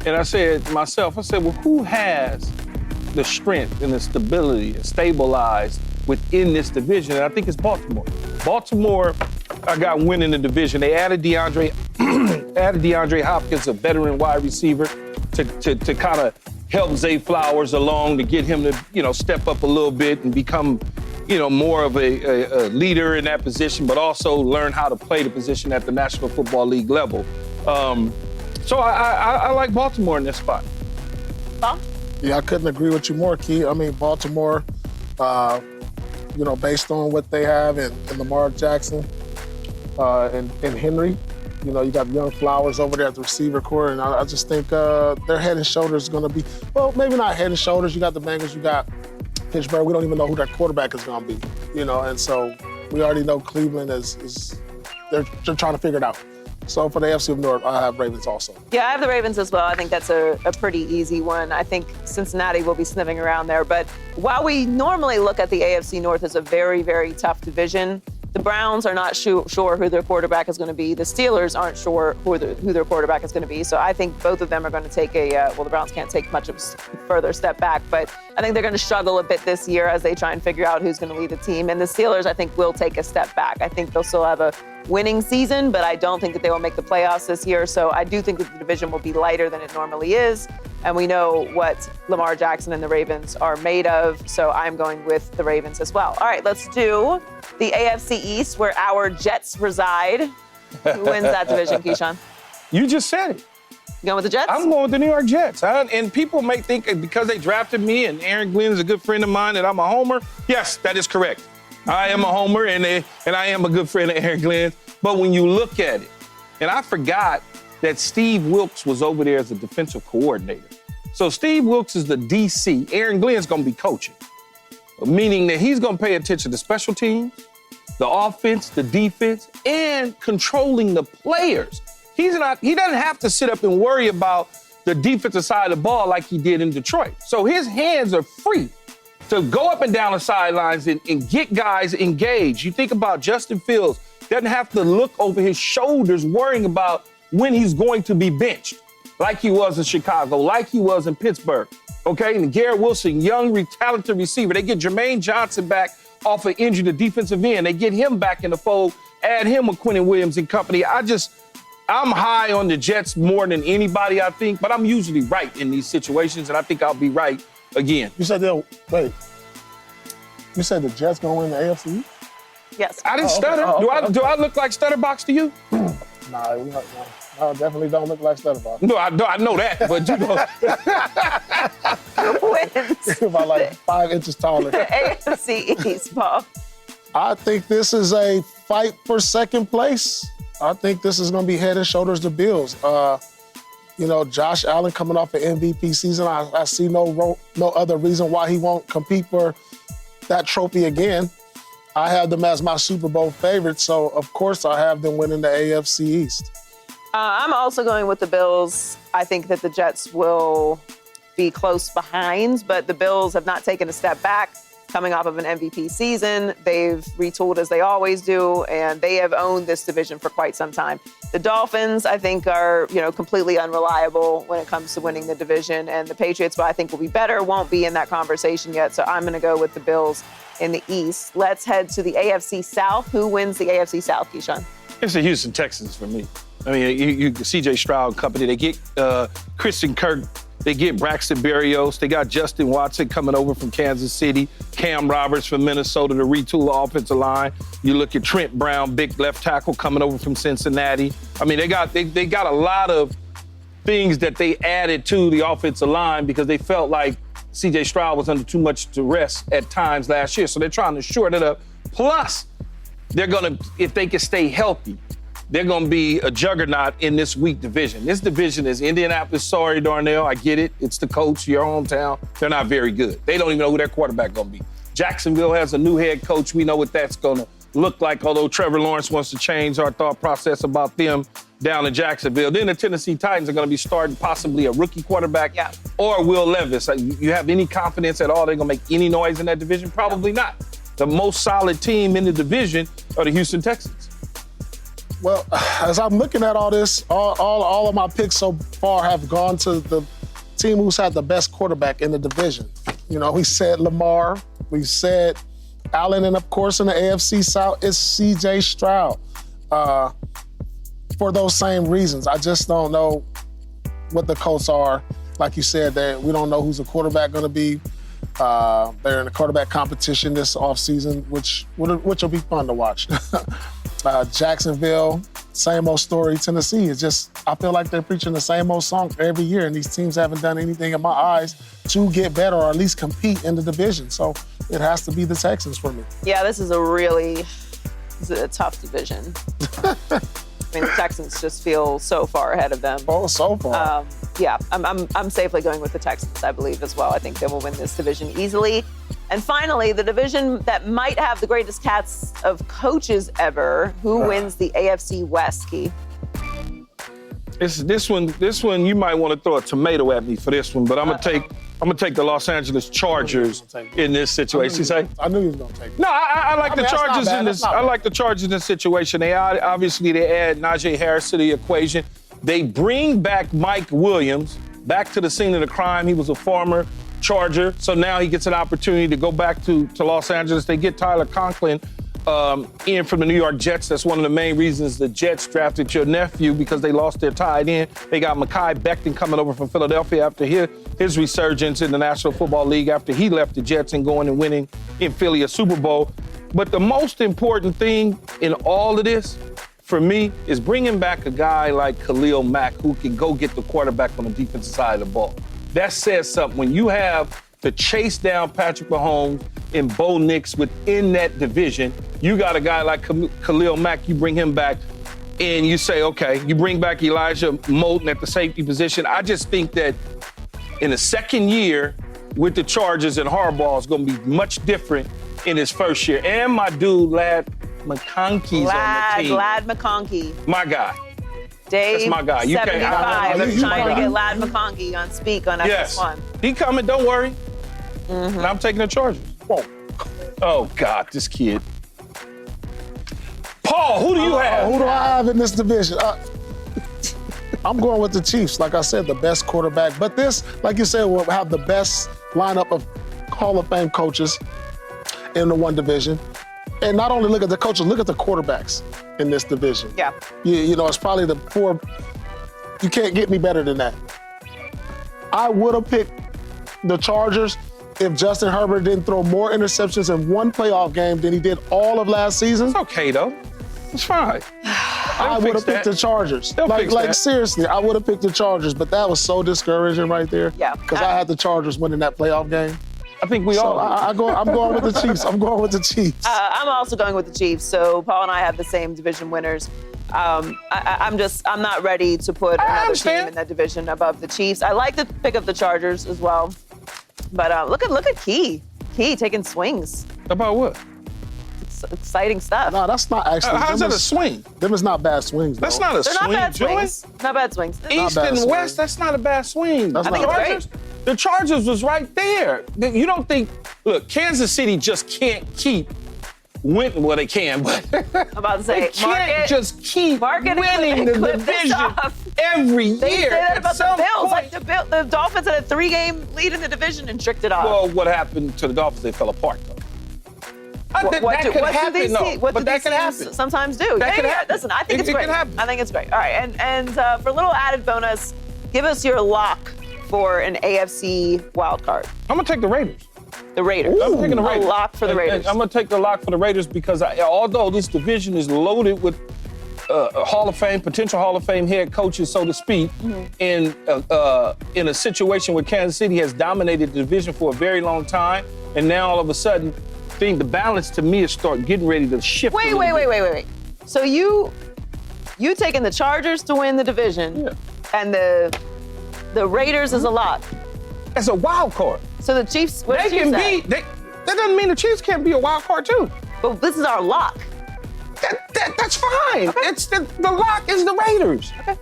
And I said to myself, well, who has the strength and the stability and stabilized within this division? And I think it's Baltimore. Baltimore, I got winning the division. They added DeAndre Hopkins, a veteran wide receiver, to kind of help Zay Flowers along, to get him to, step up a little bit and become, more of a leader in that position, but also learn how to play the position at the National Football League level. So I like Baltimore in this spot. Bob? Yeah, I couldn't agree with you more, Key. I mean, Baltimore, based on what they have in Lamar Jackson and Henry, you got young Flowers over there at the receiver core, and I just think their head and shoulders going to be, well, maybe not head and shoulders. You got the Bengals, you got Pittsburgh. We don't even know who their quarterback is going to be, and so we already know Cleveland is they're trying to figure it out. So for the AFC North, I have Ravens also. Yeah, I have the Ravens as well. I think that's a pretty easy one. I think Cincinnati will be sniffing around there. But while we normally look at the AFC North as a very, very tough division, the Browns are not sure who their quarterback is going to be. The Steelers aren't sure who their quarterback is going to be. So I think both of them are going to take the Browns can't take much of a further step back, but I think they're going to struggle a bit this year as they try and figure out who's going to lead the team. And the Steelers, I think, will take a step back. I think they'll still have a winning season, but I don't think that they will make the playoffs this year. So I do think that the division will be lighter than it normally is. And we know what Lamar Jackson and the Ravens are made of. So I'm going with the Ravens as well. All right, let's do the AFC East, where our Jets reside. Who wins that division, Keyshawn? You just said it. You going with the Jets? I'm going with the New York Jets. And people may think because they drafted me and Aaron Glenn is a good friend of mine that I'm a homer. Yes, that is correct. I am a homer, and I am a good friend of Aaron Glenn. But when you look at it, and I forgot that Steve Wilks was over there as a defensive coordinator. So Steve Wilks is the DC. Aaron Glenn's going to be coaching, meaning that he's going to pay attention to special teams, the offense, the defense, and controlling the players. He doesn't have to sit up and worry about the defensive side of the ball like he did in Detroit. So his hands are free to go up and down the sidelines and get guys engaged. You think about Justin Fields, doesn't have to look over his shoulders worrying about when he's going to be benched, like he was in Chicago, like he was in Pittsburgh, okay? And Garrett Wilson, young, talented receiver. They get Jermaine Johnson back off an injury, the defensive end. They get him back in the fold, add him with Quinnen Williams and company. I'm high on the Jets more than anybody, I think, but I'm usually right in these situations, and I think I'll be right again. You said the Jets going to win the AFC? Yes. I didn't stutter. Okay. Do I look like Stutterbox to you? Nah, I definitely don't look like Stutterbox. No, I know that, but you know. Wins. About like 5 inches taller. AFC East, Paul. I think this is a fight for second place. I think this is going to be head and shoulders the Bills. Josh Allen coming off an MVP season. I see no other reason why he won't compete for that trophy again. I have them as my Super Bowl favorite, so of course I have them winning the AFC East. I'm also going with the Bills. I think that the Jets will be close behind, but the Bills have not taken a step back coming off of an MVP season. They've retooled as they always do, and they have owned this division for quite some time. The Dolphins, I think, are completely unreliable when it comes to winning the division, and the Patriots, I think, will be better, won't be in that conversation yet, so I'm going to go with the Bills in the East. Let's head to the AFC South. Who wins the AFC South, Keyshawn? It's the Houston Texans for me. I mean, you C.J. Stroud company, they get Christian Kirk, they get Braxton Berrios, they got Justin Watson coming over from Kansas City, Cam Roberts from Minnesota to retool the offensive line. You look at Trent Brown, big left tackle coming over from Cincinnati. I mean, they got a lot of things that they added to the offensive line because they felt like C.J. Stroud was under too much duress at times last year. So they're trying to shore it up. Plus, they're going to, if they can stay healthy, they're going to be a juggernaut in this weak division. This division is Indianapolis. Sorry, Darnell, I get it. It's the coach, your hometown. They're not very good. They don't even know who their quarterback going to be. Jacksonville has a new head coach. We know what that's going to look like, although Trevor Lawrence wants to change our thought process about them down in Jacksonville. Then the Tennessee Titans are going to be starting possibly a rookie quarterback or Will Levis. You have any confidence at all they're going to make any noise in that division? Probably not. The most solid team in the division are the Houston Texans. Well, as I'm looking at all this, all of my picks so far have gone to the team who's had the best quarterback in the division. You know, we said Lamar, we said Allen, and of course in the AFC South, it's C.J. Stroud. For those same reasons, I just don't know what the Colts are. Like you said, we don't know who's the quarterback going to be. They're in a quarterback competition this offseason, which will be fun to watch. Jacksonville, same old story. Tennessee is just, I feel like they're preaching the same old song every year, and these teams haven't done anything in my eyes to get better or at least compete in the division. So it has to be the Texans for me. Yeah, this is a tough division. I mean, the Texans just feel so far ahead of them. Oh, so far. Yeah, I'm safely going with the Texans, I believe, as well. I think they will win this division easily. And finally, the division that might have the greatest cast of coaches ever. Who wins the AFC West, Key? This one, you might want to throw a tomato at me for this one, but I'm gonna take the Los Angeles Chargers in this situation. I knew you was gonna take it. No, I like the Chargers in this. I like the Chargers in this situation. They add Najee Harris to the equation. They bring back Mike Williams back to the scene of the crime. He was a former Charger, so now he gets an opportunity to go back to Los Angeles. They get Tyler Conklin in from the New York Jets. That's one of the main reasons the Jets drafted your nephew, because they lost their tight end. They got Mekhi Becton coming over from Philadelphia after his resurgence in the National Football League after he left the Jets and going and winning in Philly a Super Bowl. But the most important thing in all of this, for me, is bringing back a guy like Khalil Mack who can go get the quarterback on the defensive side of the ball. That says something. When you have to chase down Patrick Mahomes and Bo Nix within that division, you got a guy like Khalil Mack, you bring him back, and you say, okay, you bring back Elijah Moulton at the safety position. I just think that in the second year with the Chargers, and Harbaugh is going to be much different in his first year. And my dude, Ladd McConkey's on the team. Ladd McConkey. My guy. Dave, that's my guy. You 75, trying to get Ladd McConkey on speak on FS1. He coming, don't worry. And I'm taking the Chargers. Whoa. Oh, God, this kid. Paul, who do you have? Who do I have in this division? I'm going with the Chiefs. Like I said, the best quarterback. But this, like you said, will have the best lineup of Hall of Fame coaches in the one division. And not only look at the coaches, look at the quarterbacks in this division. Yeah. You know, it's probably the four. You can't get me better than that. I would have picked the Chargers if Justin Herbert didn't throw more interceptions in one playoff game than he did all of last season. It's okay, though. It's fine. I would have picked the Chargers. Like seriously, I would have picked the Chargers, but that was so discouraging right there. Yeah. Because I had the Chargers winning that playoff game. I think we all. I'm going with the Chiefs. I'm going with the Chiefs. I'm also going with the Chiefs. So Paul and I have the same division winners. I'm not ready to put another team in that division above the Chiefs. I like to pick up the Chargers as well. But look at Key taking swings. About what? It's exciting stuff. No, that's not actually. How's that a swing? Them is not bad swings. That's not a They're swing, not bad Joey. swings. Not bad swings. East and West, that's not a bad swing. I think it's great. The Chargers was right there. You don't think, look, Kansas City just can't keep winning. Well, they can, but I'm about to say, they can't just keep winning the division every year. They say that about the Bills. Point, like the Dolphins had a 3-game lead in the division and tricked it off. Well, what happened to the Dolphins? They fell apart, though. That could happen, though. What that could happen. Sometimes do. That could happen. Listen, I think it's great. It could happen. I think it's great. All right, and for a little added bonus, give us your lock for an AFC wild card. I'm gonna take the Raiders. The Raiders. I'm taking the Raiders. A lock for the Raiders. I'm gonna take the lock for the Raiders because although this division is loaded with potential Hall of Fame head coaches, so to speak, in a situation where Kansas City has dominated the division for a very long time, and now all of a sudden, the balance to me is getting ready to shift. Wait. So You taking the Chargers to win the division, and the Raiders is a lock. It's a wild card. So the Chiefs, what They the Chiefs can at? be. That doesn't mean the Chiefs can't be a wild card too. But this is our lock. That's fine. Okay. It's the lock is the Raiders. Okay.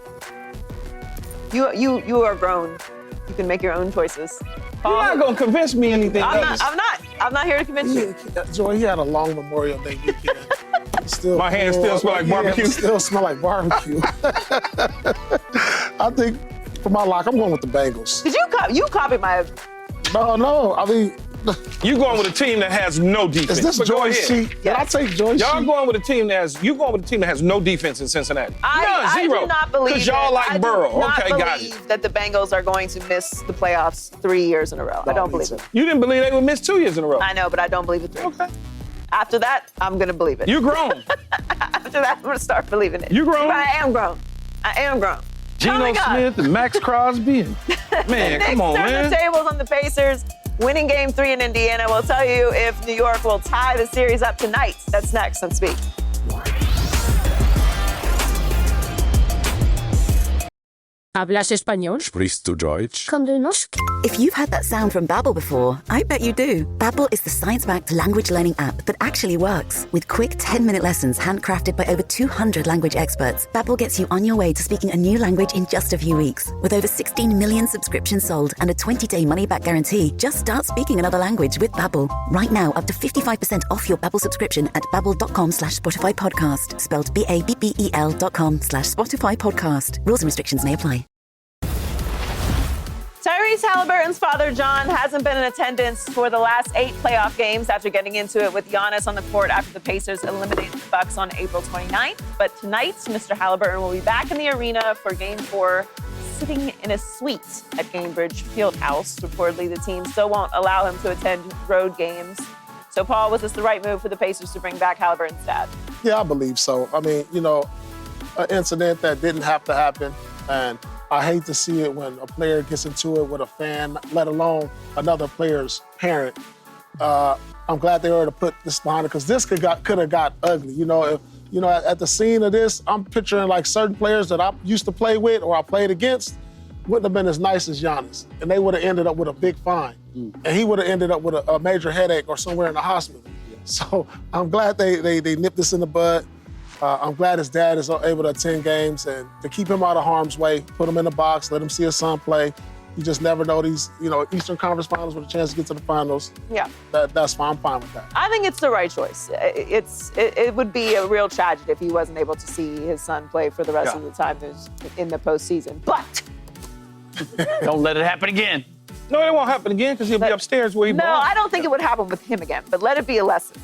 You are grown. You can make your own choices. You're not gonna convince me anything else. I'm not here to convince you. Joy, he had a long Memorial Day weekend. Still, My hands still smell like barbecue. Yeah, still smell like barbecue. I think for my lock, I'm going with the Bengals. Did you copy my? No. I mean, You going with a team that has no defense. is this But go Joy's ahead. sheet? Did I take Joy's Y'all sheet? going with a team that has no defense in Cincinnati. I Zero. do not believe Because y'all like Burrow. Okay, got it. That the Bengals are going to miss the playoffs 3 years in a row. I don't believe it. You didn't believe they would miss 2 years in a row. I know, but I don't believe it 3. Okay. After that, I'm gonna believe it. You grown. After that, I'm gonna start believing it. You grown? But I am grown. Oh Geno my God. Smith and Max Crosby. Man, come on, turn man. the tables on the Pacers, winning Game 3 in Indiana. We'll tell you if New York will tie the series up tonight. That's next on Speak. ¿Hablas español? Sprichst du Deutsch? Kan du norsk? If you've heard that sound from Babbel before, I bet you do. Babbel is the science-backed language learning app that actually works. With quick 10-minute lessons handcrafted by over 200 language experts, Babbel gets you on your way to speaking a new language in just a few weeks. With over 16 million subscriptions sold and a 20-day money-back guarantee, just start speaking another language with Babbel. Right now, up to 55% off your Babbel subscription at babbel.com/Spotify podcast. Spelled BABBEL.com/Spotify podcast. Rules and restrictions may apply. Tyrese Halliburton's father, John, hasn't been in attendance for the last 8 playoff games after getting into it with Giannis on the court after the Pacers eliminated the Bucks on April 29th. But tonight, Mr. Halliburton will be back in the arena for Game 4, sitting in a suite at Gainbridge Fieldhouse. Reportedly, the team still won't allow him to attend road games. So, Paul, was this the right move for the Pacers to bring back Halliburton's dad? Yeah, I believe so. I mean, an incident that didn't have to happen, and I hate to see it when a player gets into it with a fan, let alone another player's parent. I'm glad they were to put this behind it because this could have got ugly. At the scene of this, I'm picturing like certain players that I used to play with or I played against wouldn't have been as nice as Giannis, and they would have ended up with a big fine, and he would have ended up with a major headache or somewhere in the hospital. So I'm glad they nipped this in the bud. I'm glad his dad is able to attend games and to keep him out of harm's way, put him in the box, let him see his son play. You just never know these, Eastern Conference Finals with a chance to get to the finals. Yeah. That's fine. I'm fine with that. I think it's the right choice. It would be a real tragedy if he wasn't able to see his son play for the rest of the time in the postseason. But don't let it happen again. No, it won't happen again because he'll be upstairs where he belongs. No, I don't think it would happen with him again. But let it be a lesson.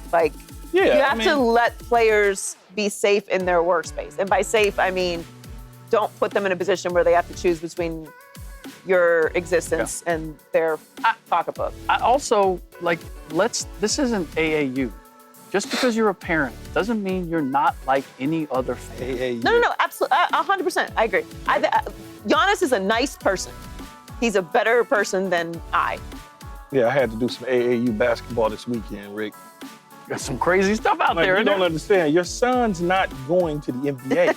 You have to let players be safe in their workspace. And by safe, I mean don't put them in a position where they have to choose between your existence and their pocketbook. I also, this isn't AAU. Just because you're a parent doesn't mean you're not like any other fan. AAU. No, absolutely, 100%. I agree. Giannis is a nice person. He's a better person than I. Yeah, I had to do some AAU basketball this weekend, Rick. Got some crazy stuff out there. You don't understand. Your son's not going to the NBA.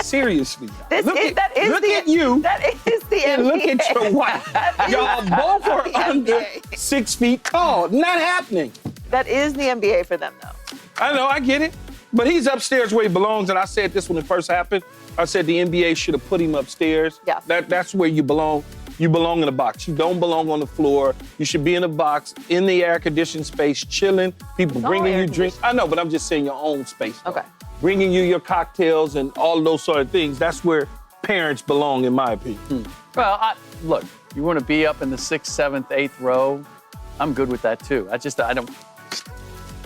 Seriously. Look at you. That is the NBA. And look at your wife. Y'all both are under 6 feet tall. Not happening. That is the NBA for them, though. I know, I get it. But he's upstairs where he belongs, and I said this when it first happened. I said the NBA should have put him upstairs. Yeah. That's where you belong. You belong in a box. You don't belong on the floor. You should be in a box, in the air-conditioned space, chilling, people bringing you drinks. I know, but I'm just saying your own space. Okay. Bringing you your cocktails and all those sort of things. That's where parents belong, in my opinion. Well, look, you want to be up in the 6th, 7th, 8th row, I'm good with that, too. I don't...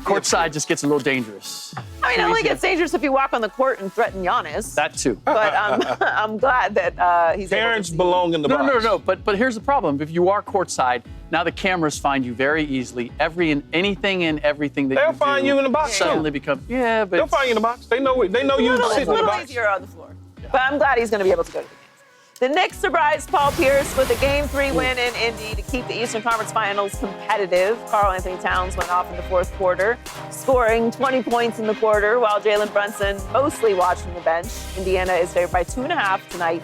Courtside just gets a little dangerous. I mean, it only gets dangerous if you walk on the court and threaten Giannis. That too. But I'm glad that he's Parents belong in the box. No. But here's the problem. If you are courtside, now the cameras find you very easily. Anything and everything that They'll find you in the box suddenly become. Yeah, but they'll find you in the box. They know you sit in the box. Easier on the floor. Yeah. But I'm glad he's going to be able to go to the games. The Knicks surprised Paul Pierce with a Game 3 win in Indy to keep the Eastern Conference Finals competitive. Karl Anthony Towns went off in the fourth quarter, scoring 20 points in the quarter, while Jalen Brunson mostly watched from the bench. Indiana is favored by 2.5 tonight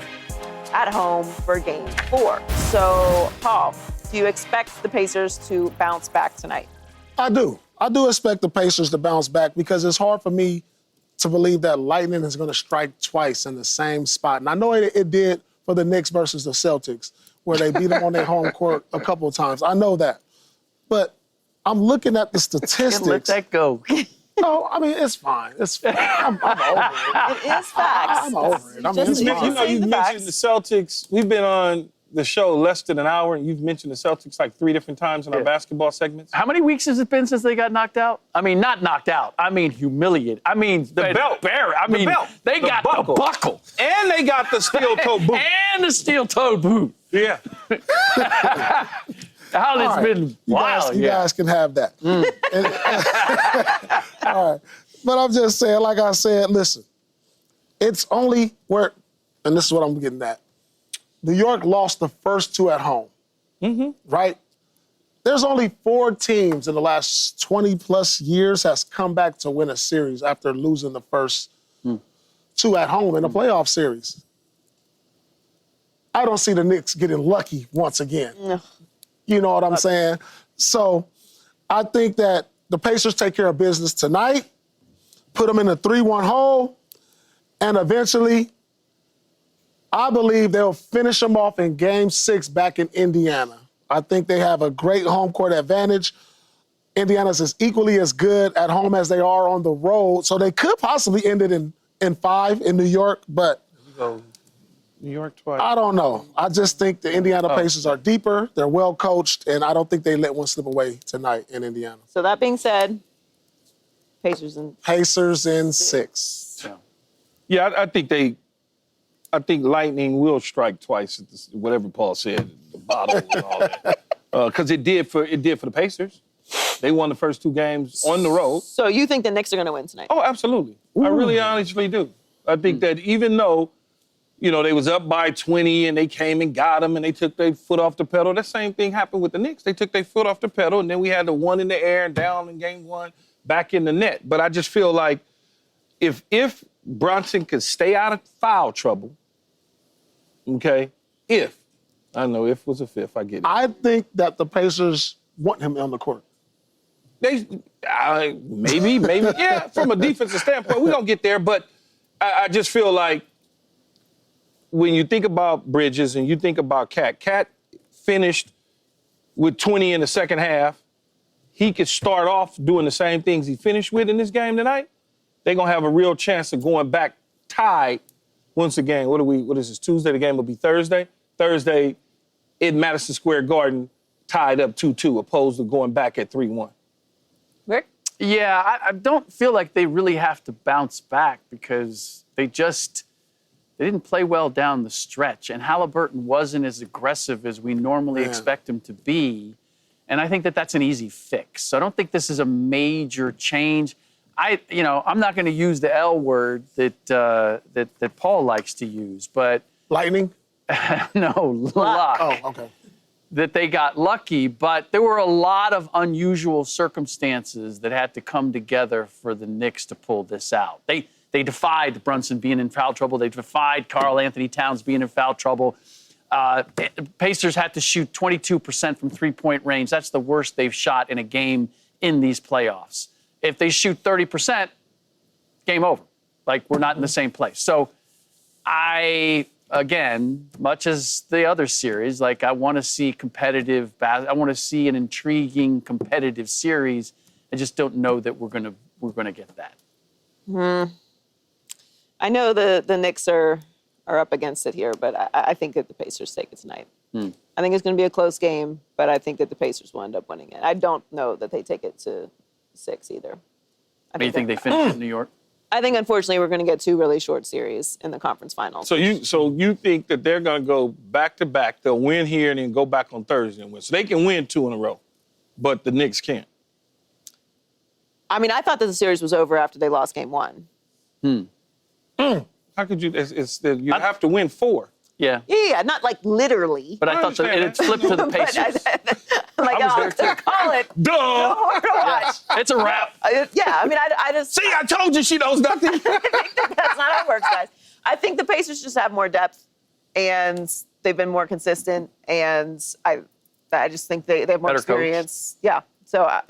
at home for Game 4. So, Paul, do you expect the Pacers to bounce back tonight? I do. I do expect the Pacers to bounce back because it's hard for me to believe that lightning is going to strike twice in the same spot. And I know it did for the Knicks versus the Celtics, where they beat them on their home court a couple of times. I know that. But I'm looking at the statistics. Let that go. No, I mean, it's fine. It's fine. I'm over it. It is facts. I'm over it. I mean, it's You fine. know, you mentioned the Celtics. We've been on the show less than an hour, and you've mentioned the Celtics like 3 different times in our basketball segments. How many weeks has it been since they got knocked out? I mean, not knocked out. I mean, humiliated. I mean, The belt. They got the buckle. And they got the steel-toe boot. And the steel-toe boot. Yeah. How it's All right. been wild. You guys can have that. All right. But I'm just saying, like I said, listen, it's only where, and this is what I'm getting at. New York lost the first 2 at home, right? There's only 4 teams in the last 20-plus years has come back to win a series after losing the first 2 at home in a playoff series. I don't see the Knicks getting lucky once again. No. You know what I'm saying? So I think that the Pacers take care of business tonight, put them in a 3-1 hole, and eventually I believe they'll finish them off in Game 6 back in Indiana. I think they have a great home court advantage. Indiana's is equally as good at home as they are on the road, so they could possibly end it in 5 in New York, but New York twice. I don't know. I just think the Indiana Pacers are deeper, they're well coached, and I don't think they let one slip away tonight in Indiana. So that being said, Pacers in 6. Yeah, I think lightning will strike twice at this, whatever Paul said, the bottle and all that. Because it did for the Pacers. They won the first 2 games on the road. So you think the Knicks are going to win tonight? Oh, absolutely. I really honestly do. I think that even though, you know, they was up by 20 and they came and got them and they took their foot off the pedal, that same thing happened with the Knicks. They took their foot off the pedal and then we had the 1 in the air and down in Game 1, back in the net. But I just feel like if Brunson could stay out of foul trouble, okay, I know if was a fifth, I get it. I think that the Pacers want him on the court. Maybe, yeah, from a defensive standpoint, we don't get there, but I just feel like when you think about Bridges and you think about Cat finished with 20 in the second half. He could start off doing the same things he finished with in this game tonight. They're going to have a real chance of going back tied once again. What is this, Tuesday? The game will be Thursday. Thursday in Madison Square Garden, tied up 2-2, opposed to going back at 3-1. Rick? Yeah, I don't feel like they really have to bounce back because they didn't play well down the stretch. And Halliburton wasn't as aggressive as we normally expect him to be. And I think that that's an easy fix. So I don't think this is a major change. I'm not going to use the L word that Paul likes to use, but lightning? No, luck. Oh, okay. That they got lucky, but there were a lot of unusual circumstances that had to come together for the Knicks to pull this out. They defied Brunson being in foul trouble. They defied Karl Anthony Towns being in foul trouble. Pacers had to shoot 22% from three-point range. That's the worst they've shot in a game in these playoffs. If they shoot 30%, game over. Like, we're not in the same place. So again, much as the other series, like, I want to see competitive I want to see an intriguing competitive series. I just don't know that we're gonna get that. I know the Knicks are up against it here, but I think that the Pacers take it tonight. I think it's going to be a close game, but I think that the Pacers will end up winning it. I don't know that they take it to 6 either. You think they finish in New York? I think, unfortunately, we're going to get 2 really short series in the conference finals. So you think that they're going to go back-to-back, they'll win here and then go back on Thursday and win. So they can win 2 in a row, but the Knicks can't. I mean, I thought that the series was over after they lost game 1. How could you? You have to win 4. Yeah. Yeah, not like literally. But I thought it had flipped to the Pacers. I'm like, I was there to call it. Duh. No more to watch. It's a wrap. Yeah, I mean, I just... See, I told you she knows nothing. I think that's not how it works, guys. I think the Pacers just have more depth, and they've been more consistent, and I just think they have more Better experience. Coach. Yeah. So I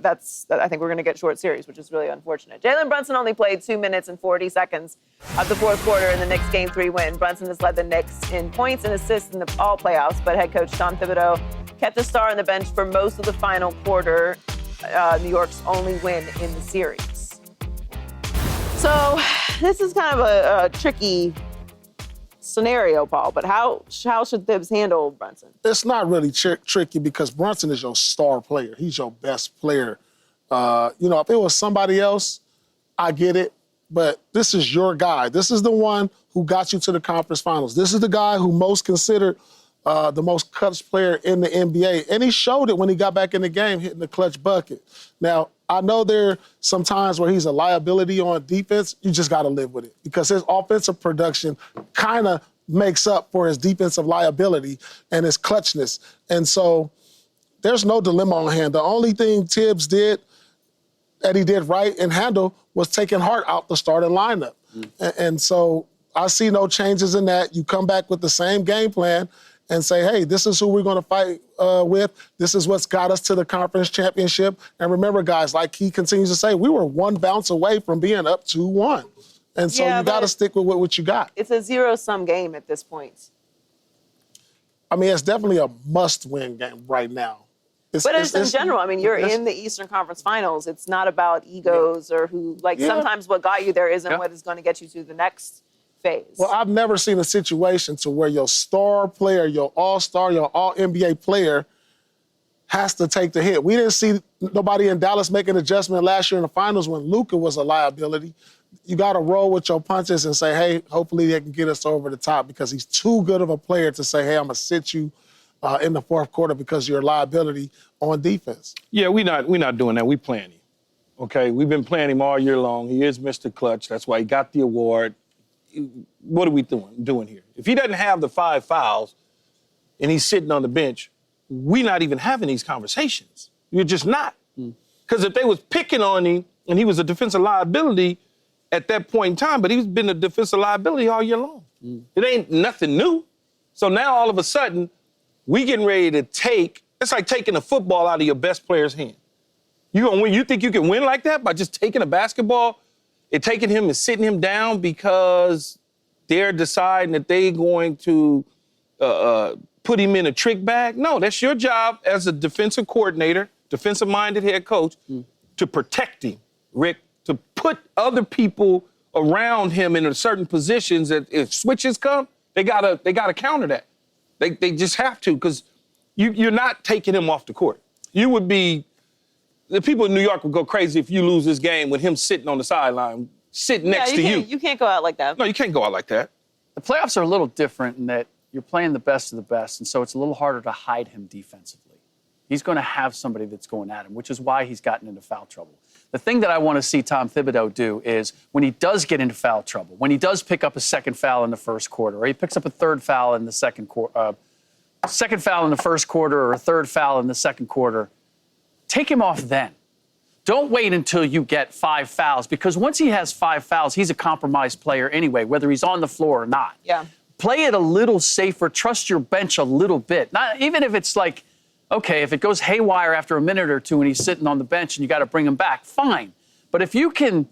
think we're going to get short series, which is really unfortunate. Jalen Brunson only played 2 minutes and 40 seconds of the fourth quarter in the Knicks' Game 3 win. Brunson has led the Knicks in points and assists in all playoffs, but head coach Tom Thibodeau kept the star on the bench for most of the final quarter, New York's only win in the series. So this is kind of a tricky scenario, Paul, but how should Thibs handle Brunson? It's not really tricky because Brunson is your star player. He's your best player. If it was somebody else, I get it, but this is your guy. This is the one who got you to the conference finals. This is the guy who most considered the most clutch player in the NBA, and he showed it when he got back in the game, hitting the clutch bucket. Now, I know there are some times where he's a liability on defense. You just got to live with it because his offensive production kind of makes up for his defensive liability and his clutchness. And so there's no dilemma on hand. The only thing Tibbs did that he did right and handle was taking Hart out the starting lineup. And so I see no changes in that. You come back with the same game plan and say, hey, this is who we're going to fight with. This is what's got us to the conference championship. And remember, guys, like he continues to say, we were one bounce away from being up 2-1. And so you got to stick with what you got. It's a zero-sum game at this point. I mean, it's definitely a must-win game right now. But it's in general. I mean, you're in the Eastern Conference Finals. It's not about egos or who, sometimes what got you there isn't what is going to get you to the next phase. Well, I've never seen a situation to where your star player, your all-star, your all-NBA player has to take the hit. We didn't see nobody in Dallas make an adjustment last year in the finals when Luka was a liability. You got to roll with your punches and say, hey, hopefully they can get us over the top because he's too good of a player to say, hey, I'm going to sit you in the fourth quarter because you're a liability on defense. Yeah, we're not doing that. We playing him, okay? We've been playing him all year long. He is Mr. Clutch. That's why he got the award. What are we doing here? If he doesn't have the 5 fouls and he's sitting on the bench, we're not even having these conversations. You're just not. Because if they was picking on him and he was a defensive liability at that point in time, but he's been a defensive liability all year long. It ain't nothing new. So now all of a sudden, we getting ready to it's like taking a football out of your best player's hand. You gonna win? You think you can win like that by just taking a basketball and taking him and sitting him down because they're deciding that they're going to put him in a trick bag? No, that's your job as a defensive coordinator, defensive-minded head coach, to protect him, Rick, to put other people around him in certain positions that if switches come, they gotta counter that. They just have to, because you're not taking him off the court. You would be, the people in New York would go crazy if you lose this game with him sitting on the sideline, sitting next to you. You can't go out like that. No, you can't go out like that. The playoffs are a little different in that you're playing the best of the best, and so it's a little harder to hide him defensively. He's going to have somebody that's going at him, which is why he's gotten into foul trouble. The thing that I want to see Tom Thibodeau do is when he does get into foul trouble, when he does pick up a second foul in the first quarter, or he picks up a third foul in the second quarter, second foul in the first quarter or a third foul in the second quarter, take him off then. Don't wait until you get 5 fouls, because once he has 5 fouls, he's a compromised player anyway, whether he's on the floor or not. Yeah. Play it a little safer. Trust your bench a little bit. Not even if it's like, okay, if it goes haywire after a minute or two and he's sitting on the bench and you got to bring him back, fine. But if you can,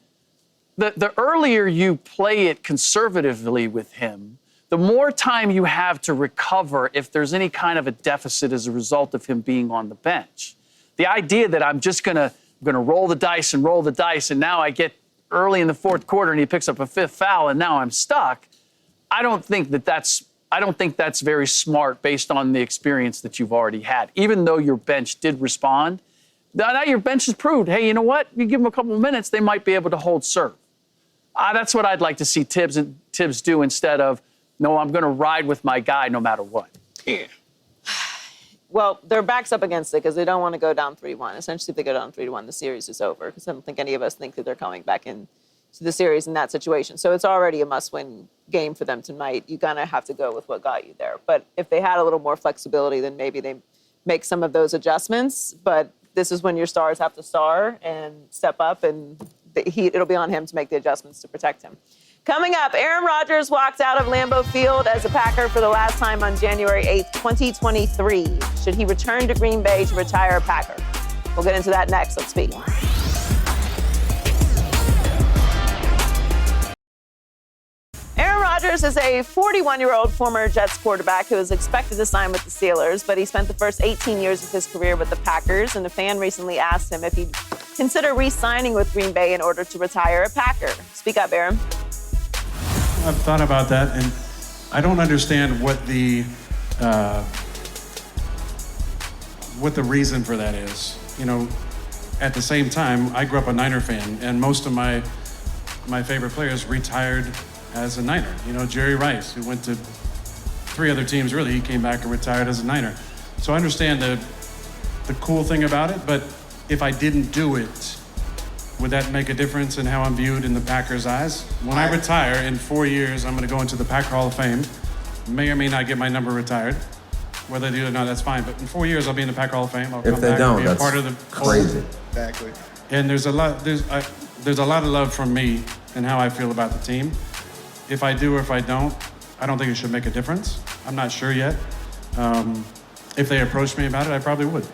the earlier you play it conservatively with him, the more time you have to recover if there's any kind of a deficit as a result of him being on the bench. The idea that I'm just going to roll the dice, and now I get early in the fourth quarter and he picks up a 5th foul and now I'm stuck, I don't think that's very smart based on the experience that you've already had. Even though your bench did respond, now your bench has proved, hey, you know what? You give them a couple of minutes, they might be able to hold serve. That's what I'd like to see Tibbs do instead of, no, I'm going to ride with my guy no matter what. Yeah. Well, their back's up against it because they don't want to go down 3-1. Essentially, if they go down 3-1, the series is over, because I don't think any of us think that they're coming back in to the series in that situation. So it's already a must-win game for them tonight. You're going to have to go with what got you there. But if they had a little more flexibility, then maybe they make some of those adjustments. But this is when your stars have to star and step up, and it'll be on him to make the adjustments to protect him. Coming up, Aaron Rodgers walked out of Lambeau Field as a Packer for the last time on January 8th, 2023. Should he return to Green Bay to retire a Packer? We'll get into that next. Let's speak. Aaron Rodgers is a 41-year-old former Jets quarterback who is expected to sign with the Steelers, but he spent the first 18 years of his career with the Packers, and a fan recently asked him if he'd consider re-signing with Green Bay in order to retire a Packer. Speak up, Aaron. I've thought about that, and I don't understand what the reason for that is. You know, at the same time, I grew up a Niner fan, and most of my favorite players retired as a Niner. You know, Jerry Rice, who went to 3 other teams, really, he came back and retired as a Niner. So I understand the cool thing about it, but if I didn't do it, would that make a difference in how I'm viewed in the Packers' eyes? When I retire in 4 years, I'm going to go into the Packer Hall of Fame. May or may not get my number retired. Whether they do it or not, that's fine. But in 4 years, I'll be in the Packer Hall of Fame. I'll come back and be a part of the crazy. Exactly. And there's a lot of love from me and how I feel about the team. If I do or if I don't think it should make a difference. I'm not sure yet. If they approached me about it, I probably would.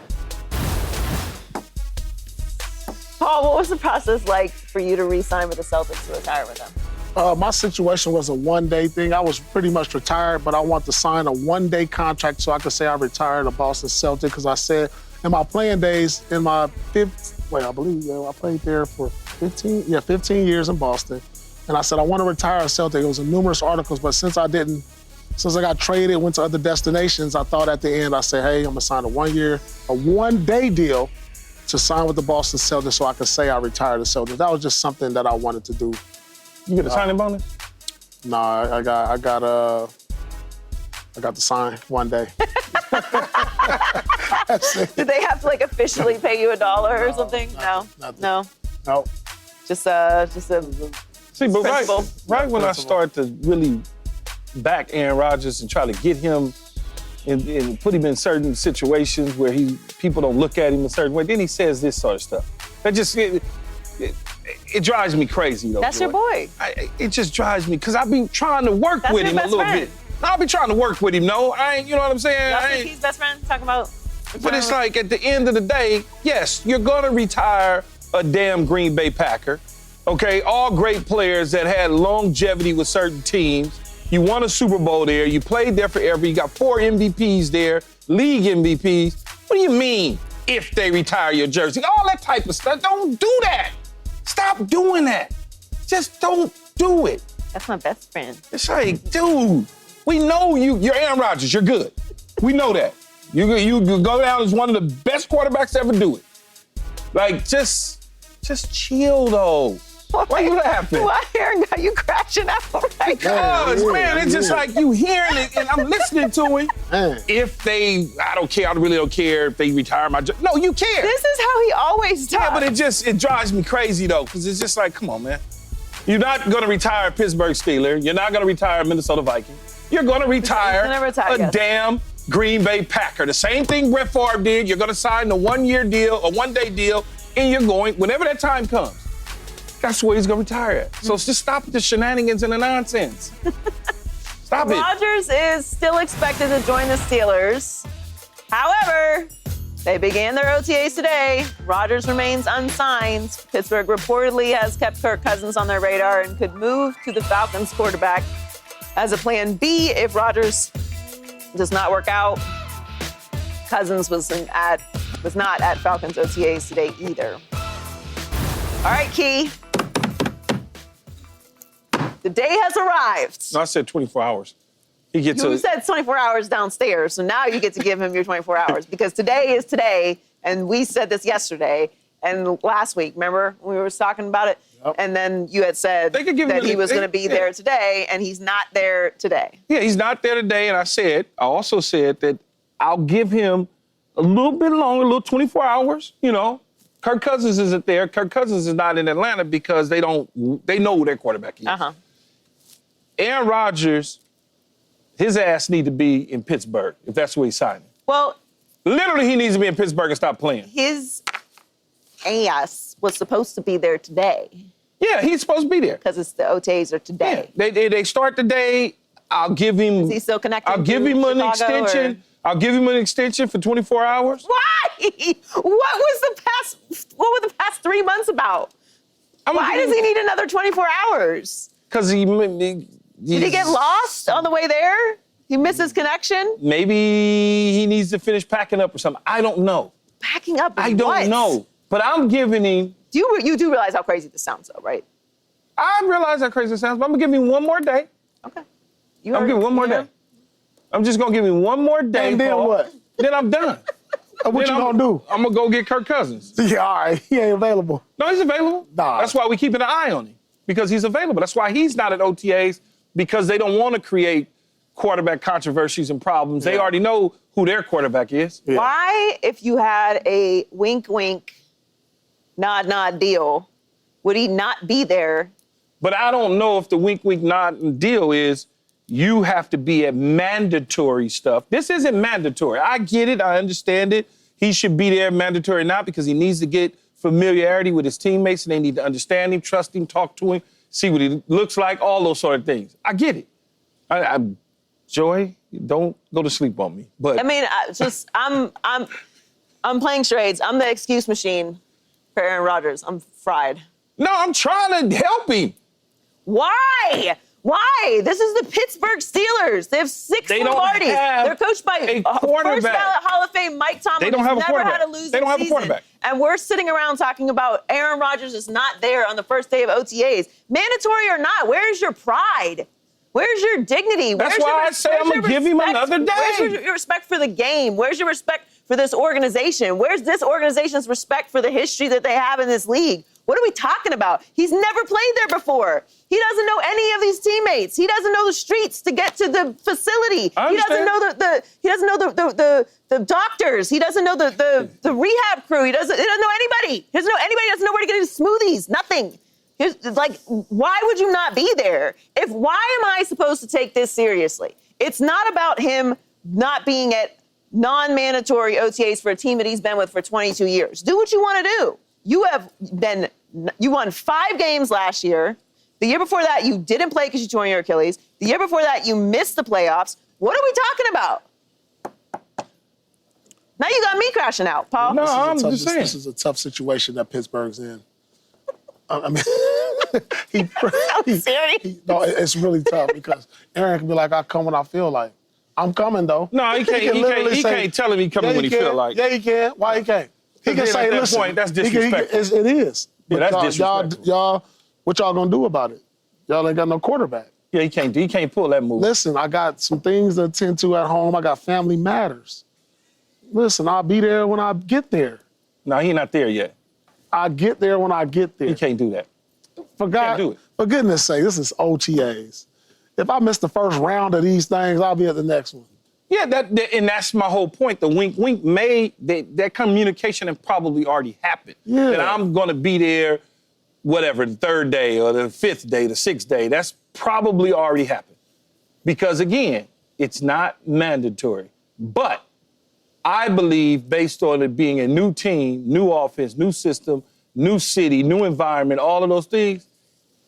Paul, what was the process like for you to re-sign with the Celtics to retire with them? My situation was a one-day thing. I was pretty much retired, but I wanted to sign a one-day contract so I could say I retired a Boston Celtic, because I said in my playing days, in my I played there for 15 years in Boston. And I said, I want to retire a Celtic. It was in numerous articles, but since I got traded, went to other destinations, I thought at the end, I said, hey, I'm going to sign a one-day deal to sign with the Boston Celtics so I could say I retired the Celtics. That was just something that I wanted to do. You get a signing bonus? No, I got to sign one day. Did they have to officially pay you $1 or something? No. Just a See, but principle. right when I start to really back Aaron Rodgers and try to get him and put him in certain situations where people don't look at him a certain way, then he says this sort of stuff. That just it drives me crazy, though. That's your boy. It just drives me, because I've been trying to work with him a little bit. I'll be trying to work with him, no? I ain't, you know what I'm saying? Y'all think he's best friend? Talking about... But it's like, at the end of the day, yes, you're going to retire a damn Green Bay Packer, okay? All great players that had longevity with certain teams. You won a Super Bowl there. You played there forever. You got 4 MVPs there, league MVPs. What do you mean, if they retire your jersey? All that type of stuff. Don't do that. Stop doing that. Just don't do it. That's my best friend. It's like, dude, we know you're Aaron Rodgers. You're good. We know that. You go down as one of the best quarterbacks to ever do it. Like, just chill, though. Why you laughing? Why Aaron got you crashing out right now? Because, man, it's just like you hearing it and I'm listening to it. I really don't care if they retire my job. No, you care. This is how he always talks. Yeah, but it drives me crazy, though, because it's just like, come on, man. You're not going to retire a Pittsburgh Steeler. You're not going to retire a Minnesota Viking. You're going to retire a damn Green Bay Packer. The same thing Brett Favre did. You're going to sign a one-year deal, a one-day deal, and you're going, whenever that time comes, that's where he's going to retire at. So just stop the shenanigans and the nonsense. Stop it. Rodgers is still expected to join the Steelers. However, they began their OTAs today. Rodgers remains unsigned. Pittsburgh reportedly has kept Kirk Cousins on their radar and could move to the Falcons quarterback as a plan B if Rodgers does not work out. Cousins was not at Falcons OTAs today either. All right, Key. The day has arrived. No, I said 24 hours. You said 24 hours downstairs, so now you get to give him your 24 hours because today is today, and we said this yesterday and last week. Remember when we were talking about it? Yep. And then you had said that he was going to be there today, and he's not there today. Yeah, he's not there today, and I also said that I'll give him a little bit longer, a little 24 hours, Kirk Cousins isn't there. Kirk Cousins is not in Atlanta because they know who their quarterback is. Aaron Rodgers, his ass need to be in Pittsburgh if that's where he's signing. Well, literally, he needs to be in Pittsburgh and stop playing. His ass was supposed to be there today. Yeah, he's supposed to be there. Because it's the OTAs are today. Yeah, they start today. I'll give him. Is he still connected? I'll give him an Chicago, extension. Or? I'll give him an extension for 24 hours. Why? What were the past 3 months about? Why does he need another 24 hours? Because did he get lost on the way there? He missed his connection? Maybe he needs to finish packing up or something. I don't know. Packing up? I don't know. But I'm giving him. You do realize how crazy this sounds, though, right? I realize how crazy it sounds, but I'm gonna give him one more day. Okay. I'm giving one more day. I'm just gonna give him one more day. And then Paul. what? Then I'm done. What you gonna do? I'm gonna go get Kirk Cousins. Yeah, all right. He ain't available. No, he's available. Nah. That's why we keeping an eye on him, because he's available. That's why he's not at OTAs, because they don't want to create quarterback controversies and problems. They already know who their quarterback is. Yeah. Why, if you had a wink, wink, nod, nod deal, would he not be there? But I don't know if the wink, wink, nod deal is you have to be at mandatory stuff. This isn't mandatory. I get it. I understand it. He should be there mandatory not because he needs to get familiarity with his teammates and they need to understand him, trust him, talk to him, see what he looks like, all those sort of things. I get it. Joy, don't go to sleep on me. But I mean, I'm playing charades. I'm the excuse machine for Aaron Rodgers. I'm fried. No, I'm trying to help him. Why? Why? This is the Pittsburgh Steelers. They have 6 Lombardies. They're coached by a quarterback. First ballot Hall of Fame Mike Tomlin. They don't have a never quarterback. had a losing They don't have a season. quarterback. And we're sitting around talking about Aaron Rodgers is not there on the first day of OTAs. Mandatory or not, where's your pride? Where's your dignity? That's why I say I'm going to give him another day. Where's your respect for the game? Where's your respect for this organization? Where's this organization's respect for the history that they have in this league? What are we talking about? He's never played there before. He doesn't know any of these teammates. He doesn't know the streets to get to the facility. He doesn't know the doctors. He doesn't know the rehab crew. He doesn't know anybody. He doesn't know anybody. He doesn't know where to get his smoothies. Nothing. Like, why would you not be there? Why am I supposed to take this seriously? It's not about him not being at non-mandatory OTAs for a team that he's been with for 22 years. Do what you want to do. You won 5 games last year. The year before that, you didn't play because you tore your Achilles. The year before that, you missed the playoffs. What are we talking about? Now you got me crashing out, Paul. No, I'm just saying. This is a tough situation that Pittsburgh's in. I mean, no, it's really tough because Aaron can be like, I come when I feel like. I'm coming, though. No, he can't tell him he coming when he feel like. Yeah, he can. Why he can't? He can say, at that listen. point, that's disrespectful. It is. Yeah, that's disrespectful. Y'all, what y'all gonna do about it? Y'all ain't got no quarterback. Yeah, he can't pull that move. Listen, I got some things to attend to at home. I got family matters. Listen, I'll be there when I get there. No, he not there yet. I get there when I get there. He can't do that. Can't do it. For goodness sake, this is OTAs. If I miss the first round of these things, I'll be at the next one. Yeah, and that's my whole point. The wink, wink that communication had probably already happened. Yeah. That I'm going to be there, whatever, the 3rd day or the 5th day, the 6th day. That's probably already happened. Because, again, it's not mandatory. But I believe, based on it being a new team, new offense, new system, new city, new environment, all of those things,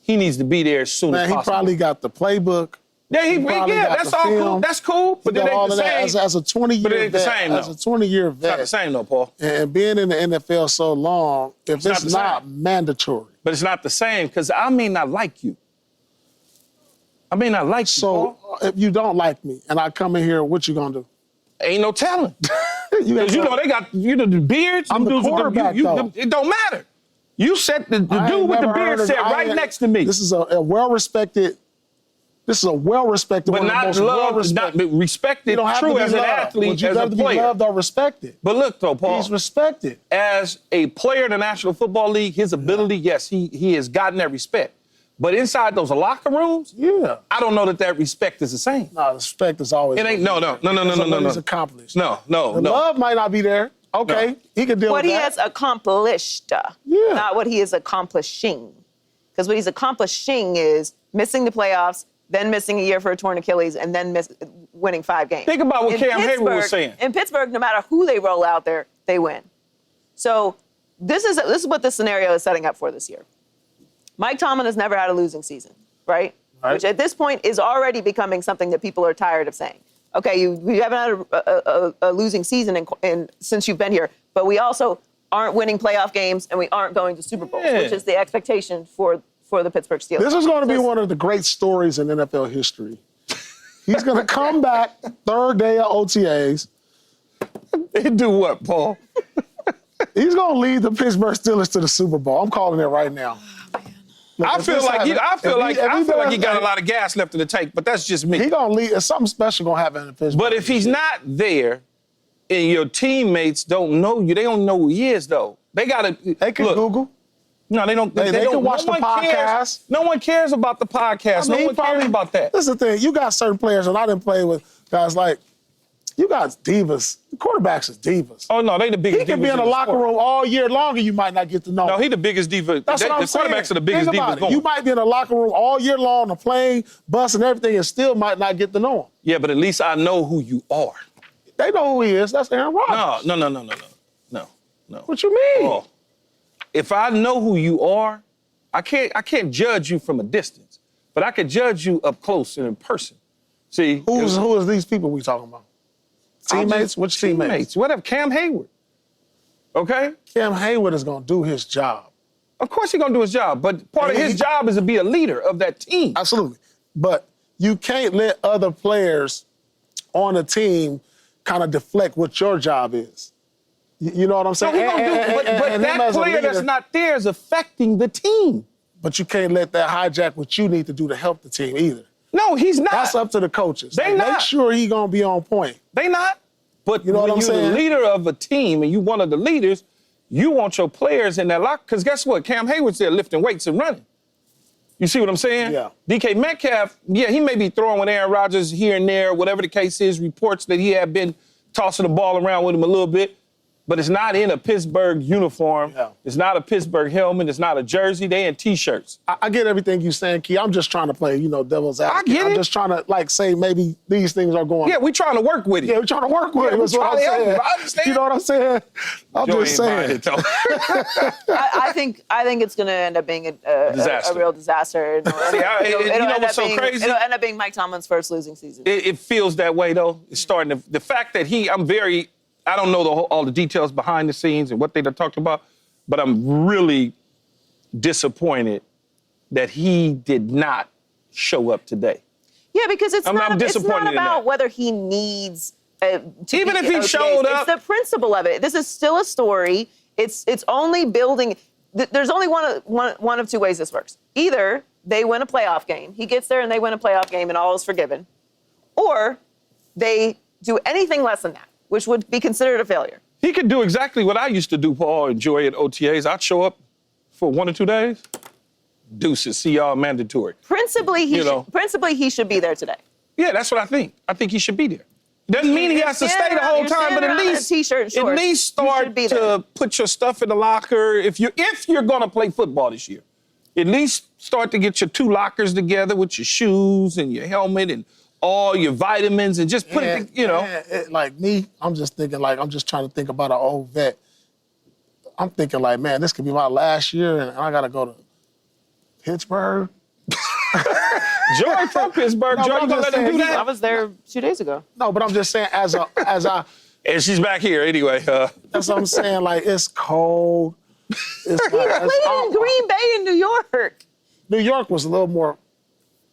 he needs to be there as soon as possible. He probably got the playbook. Yeah, that's all cool. That's cool, but it ain't the same. As a 20-year vet, as a 20-year vet. It's not the same, though, Paul. And being in the NFL so long, if it's not mandatory. But it's not the same, because I may not like you. I may not like you, Paul. So if you don't like me and I come in here, what you gonna do? Ain't no telling. Because they got the beards. I'm the quarterback, though. It don't matter. You said the dude with the beard sat right next to me. This is a well-respected. This is a well-respected, but not loved, not respected. True as an athlete, as a player. Be loved or respected. But look, though, Paul, he's respected as a player in the National Football League. His ability, yes, he has gotten that respect. But inside those locker rooms, I don't know that respect is the same. No, respect is always. It ain't. No. He's accomplished. No. The love might not be there. Okay, he can deal what with he that. has accomplished, not what he is accomplishing. Because what he's accomplishing is missing the playoffs, then missing a year for a torn Achilles, and then winning 5 games. Think about what Cam Hayward was saying. In Pittsburgh, no matter who they roll out there, they win. So this is what this scenario is setting up for this year. Mike Tomlin has never had a losing season, right? Which at this point is already becoming something that people are tired of saying. Okay, you haven't had a losing season since you've been here, but we also aren't winning playoff games and we aren't going to Super Bowls, which is the expectation for the Pittsburgh Steelers. This is going to be one of the great stories in NFL history. He's going to come back third day of OTAs. And do what, Paul? He's going to lead the Pittsburgh Steelers to the Super Bowl. I'm calling it right now. Look, I feel like he got a lot of gas left in the tank, but that's just me. He gonna lead. Something special gonna happen in Pittsburgh. But if he's not there, and your teammates don't know you, they don't know who he is though. They gotta. They can Google. No, they don't. They can watch the podcast. No one cares about the podcast. No one cares about that. This is the thing. You got certain players, and I didn't play with guys like. You got divas. Quarterbacks is divas. Oh, no, they the biggest divas. He can be in the locker room all year long and you might not get to know him. No, he the biggest diva. That's what I'm saying. The quarterbacks are the biggest divas going. You might be in the locker room all year long, the plane, bus, and everything, and still might not get to know him. Yeah, but at least I know who you are. They know who he is. That's Aaron Rodgers. No. What you mean? Oh. If I know who you are, I can't judge you from a distance, but I can judge you up close and in person. See, who is these people we talking about? Teammates? Which teammates? Whatever. Cam Hayward. Okay? Cam Hayward is going to do his job. Of course he's going to do his job, but part of his job is to be a leader of that team. Absolutely. But you can't let other players on a team kind of deflect what your job is. You know what I'm saying? But that player that's not there is affecting the team. But you can't let that hijack what you need to do to help the team either. No, he's not. That's up to the coaches. They not. Make sure he's going to be on point. They not. But you know when what I'm you're saying? the leader of a team and you one of the leaders, you want your players in that locker. Because guess what? Cam Hayward's there lifting weights and running. You see what I'm saying? Yeah. DK Metcalf, he may be throwing with Aaron Rodgers here and there, whatever the case is, reports that he had been tossing the ball around with him a little bit. But it's not in a Pittsburgh uniform. Yeah. It's not a Pittsburgh helmet. It's not a jersey. They in T-shirts. I get everything you're saying, Key. I'm just trying to play, devil's advocate. I get it. I'm just trying to, say maybe these things are going. Yeah, we're trying to work with it. Yeah, we're trying to work with it. That's what I'm saying. I understand. You know what I'm saying? I'm just saying. I think it's going to end up being a real disaster. It'll end up being Mike Tomlin's first losing season. It feels that way, though. It's starting to. The fact that I don't know all the details behind the scenes and what they're talking about, but I'm really disappointed that he did not show up today. Yeah, because it's not about in whether he needs even if he showed up. It's the principle of it. This is still a story. It's only building. There's only one of two ways this works. Either they win a playoff game. He gets there and they win a playoff game and all is forgiven. Or they do anything less than that, which would be considered a failure. He could do exactly what I used to do, Paul, enjoy at OTAs. I'd show up for 1 or 2 days. Deuces, see y'all mandatory. Principally, he should be there today. Yeah, that's what I think. I think he should be there. Doesn't mean he has to stay the whole time, but at least start to put your stuff in the locker. If you're gonna play football this year, at least start to get your 2 lockers together with your shoes and your helmet and all your vitamins and just put it, like me, I'm just thinking I'm just trying to think about an old vet. I'm thinking man, this could be my last year and I gotta go to Pittsburgh. Joy from Pittsburgh. Joy, you gonna let him do that? I was there 2 days ago. No, but I'm just saying as I and she's back here anyway. That's what I'm saying. It's cold. He played in Green Bay in New York. New York was a little more.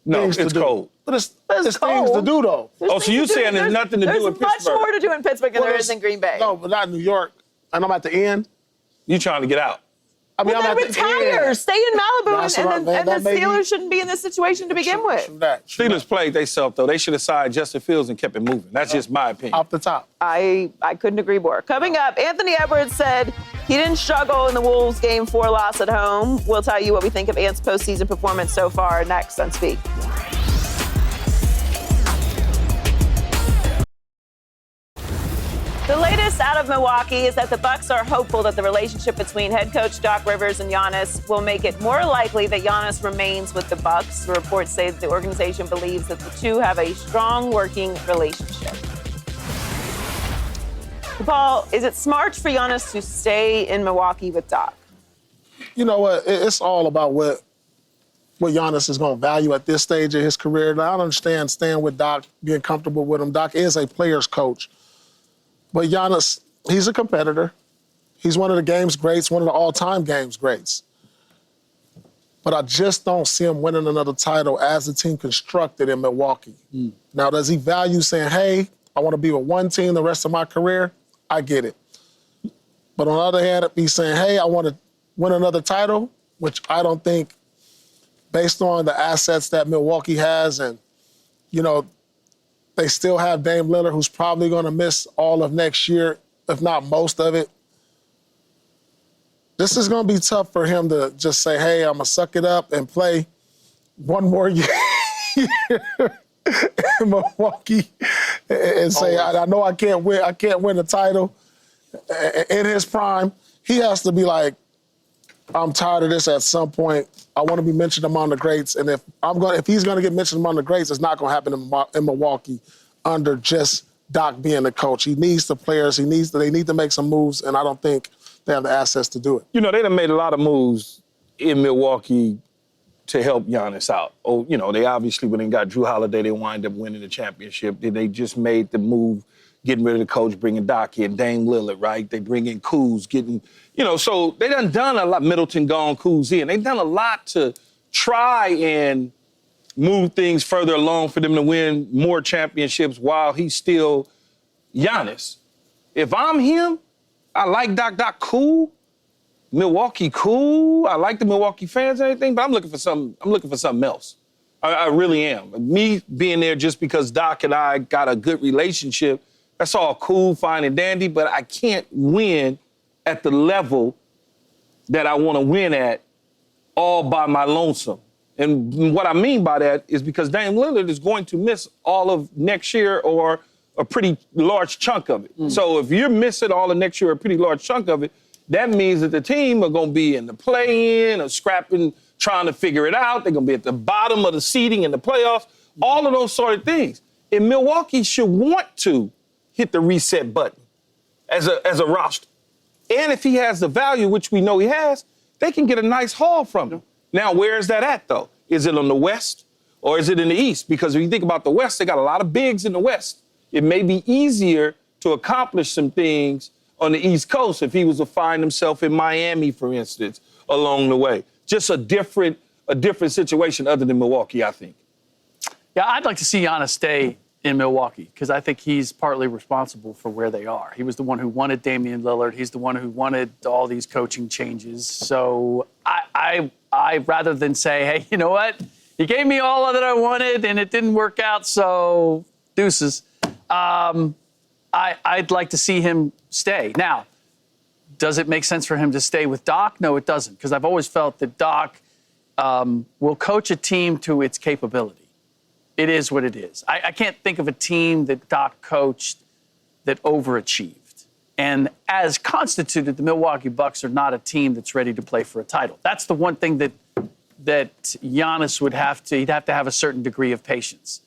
No, it's cold. But it's things to do, though. So you're saying there's nothing to do in Pittsburgh? There's much more to do in Pittsburgh than there is in Green Bay. No, but not New York. And I'm at the end. You trying to get out? I mean, I'm retire. Stay in Malibu, and the Steelers shouldn't be in this situation to begin with. Steelers played themselves, though. They should have signed Justin Fields and kept it moving. That's just my opinion. Off the top. I couldn't agree more. Coming up, Anthony Edwards said he didn't struggle in the Wolves Game 4 loss at home. We'll tell you what we think of Ant's postseason performance so far next on Speak. The latest out of Milwaukee is that the Bucks are hopeful that the relationship between head coach Doc Rivers and Giannis will make it more likely that Giannis remains with the Bucks. The reports say that the organization believes that the two have a strong working relationship. Paul, is it smart for Giannis to stay in Milwaukee with Doc? You know what? It's all about what Giannis is going to value at this stage of his career. Now, I don't understand staying with Doc, being comfortable with him. Doc is a player's coach. But Giannis, he's a competitor. He's one of the game's greats, one of the all-time game's greats. But I just don't see him winning another title as the team constructed in Milwaukee. Now, does he value saying, hey, I want to be with one team the rest of my career? I get it. But on the other hand, if he's saying, hey, I want to win another title, which I don't think, based on the assets that Milwaukee has, and, you know, they still have Dame Lillard, who's probably going to miss all of next year, if not most of it. This is going to be tough for him to just say, hey, I'm going to suck it up and play one more year in Milwaukee and say, I know I can't win the title in his prime. He has to be like, I'm tired of this at some point. I want to be mentioned among the greats. And if he's going to get mentioned among the greats, it's not going to happen in Milwaukee under just Doc being the coach. He needs the players. They need to make some moves, and I don't think they have the assets to do it. You know, they done made a lot of moves in Milwaukee to help Giannis out. Oh, you know, they obviously, when they got Drew Holiday, they wind up winning the championship. They just made the move, getting rid of the coach, bringing Doc in, Dame Lillard, right? They bring in Kuz, you know, so they done a lot. Middleton gone, Kuz in. They done a lot to try and move things further along for them to win more championships while he's still Giannis. If I'm him, I like Doc cool. Milwaukee cool. I like the Milwaukee fans and everything, but I'm looking for something else. I really am. Me being there just because Doc and I got a good relationship, that's all cool, fine, and dandy, but I can't win at the level that I want to win at all by my lonesome. And what I mean by that is because Dame Lillard is going to miss all of next year or a pretty large chunk of it. So if you're missing all of next year or a pretty large chunk of it, that means that the team are going to be in the play-in or scrapping, trying to figure it out. They're going to be at the bottom of the seeding in the playoffs, all of those sort of things. And Milwaukee should want to hit the reset button as a roster. And if he has the value, which we know he has, they can get a nice haul from him. Now, where is that at, though? Is it on the West or is it in the East? Because if you think about the West, they got a lot of bigs in the West. It may be easier to accomplish some things on the East Coast if he was to find himself in Miami, for instance, along the way. Just a different situation other than Milwaukee, I think. Yeah, I'd like to see Giannis stay in Milwaukee because I think he's partly responsible for where they are. He was the one who wanted Damian Lillard. He's the one who wanted all these coaching changes. So I rather than say, hey, you know what? You gave me all that I wanted and it didn't work out, so deuces. I'd like to see him stay. Now, does it make sense for him to stay with Doc? No, it doesn't, because I've always felt that Doc will coach a team to its capability. It is what it is. I can't think of a team that Doc coached that overachieved. And as constituted, the Milwaukee Bucks are not a team that's ready to play for a title. That's the one thing that Giannis would have to, he'd have to have a certain degree of patience.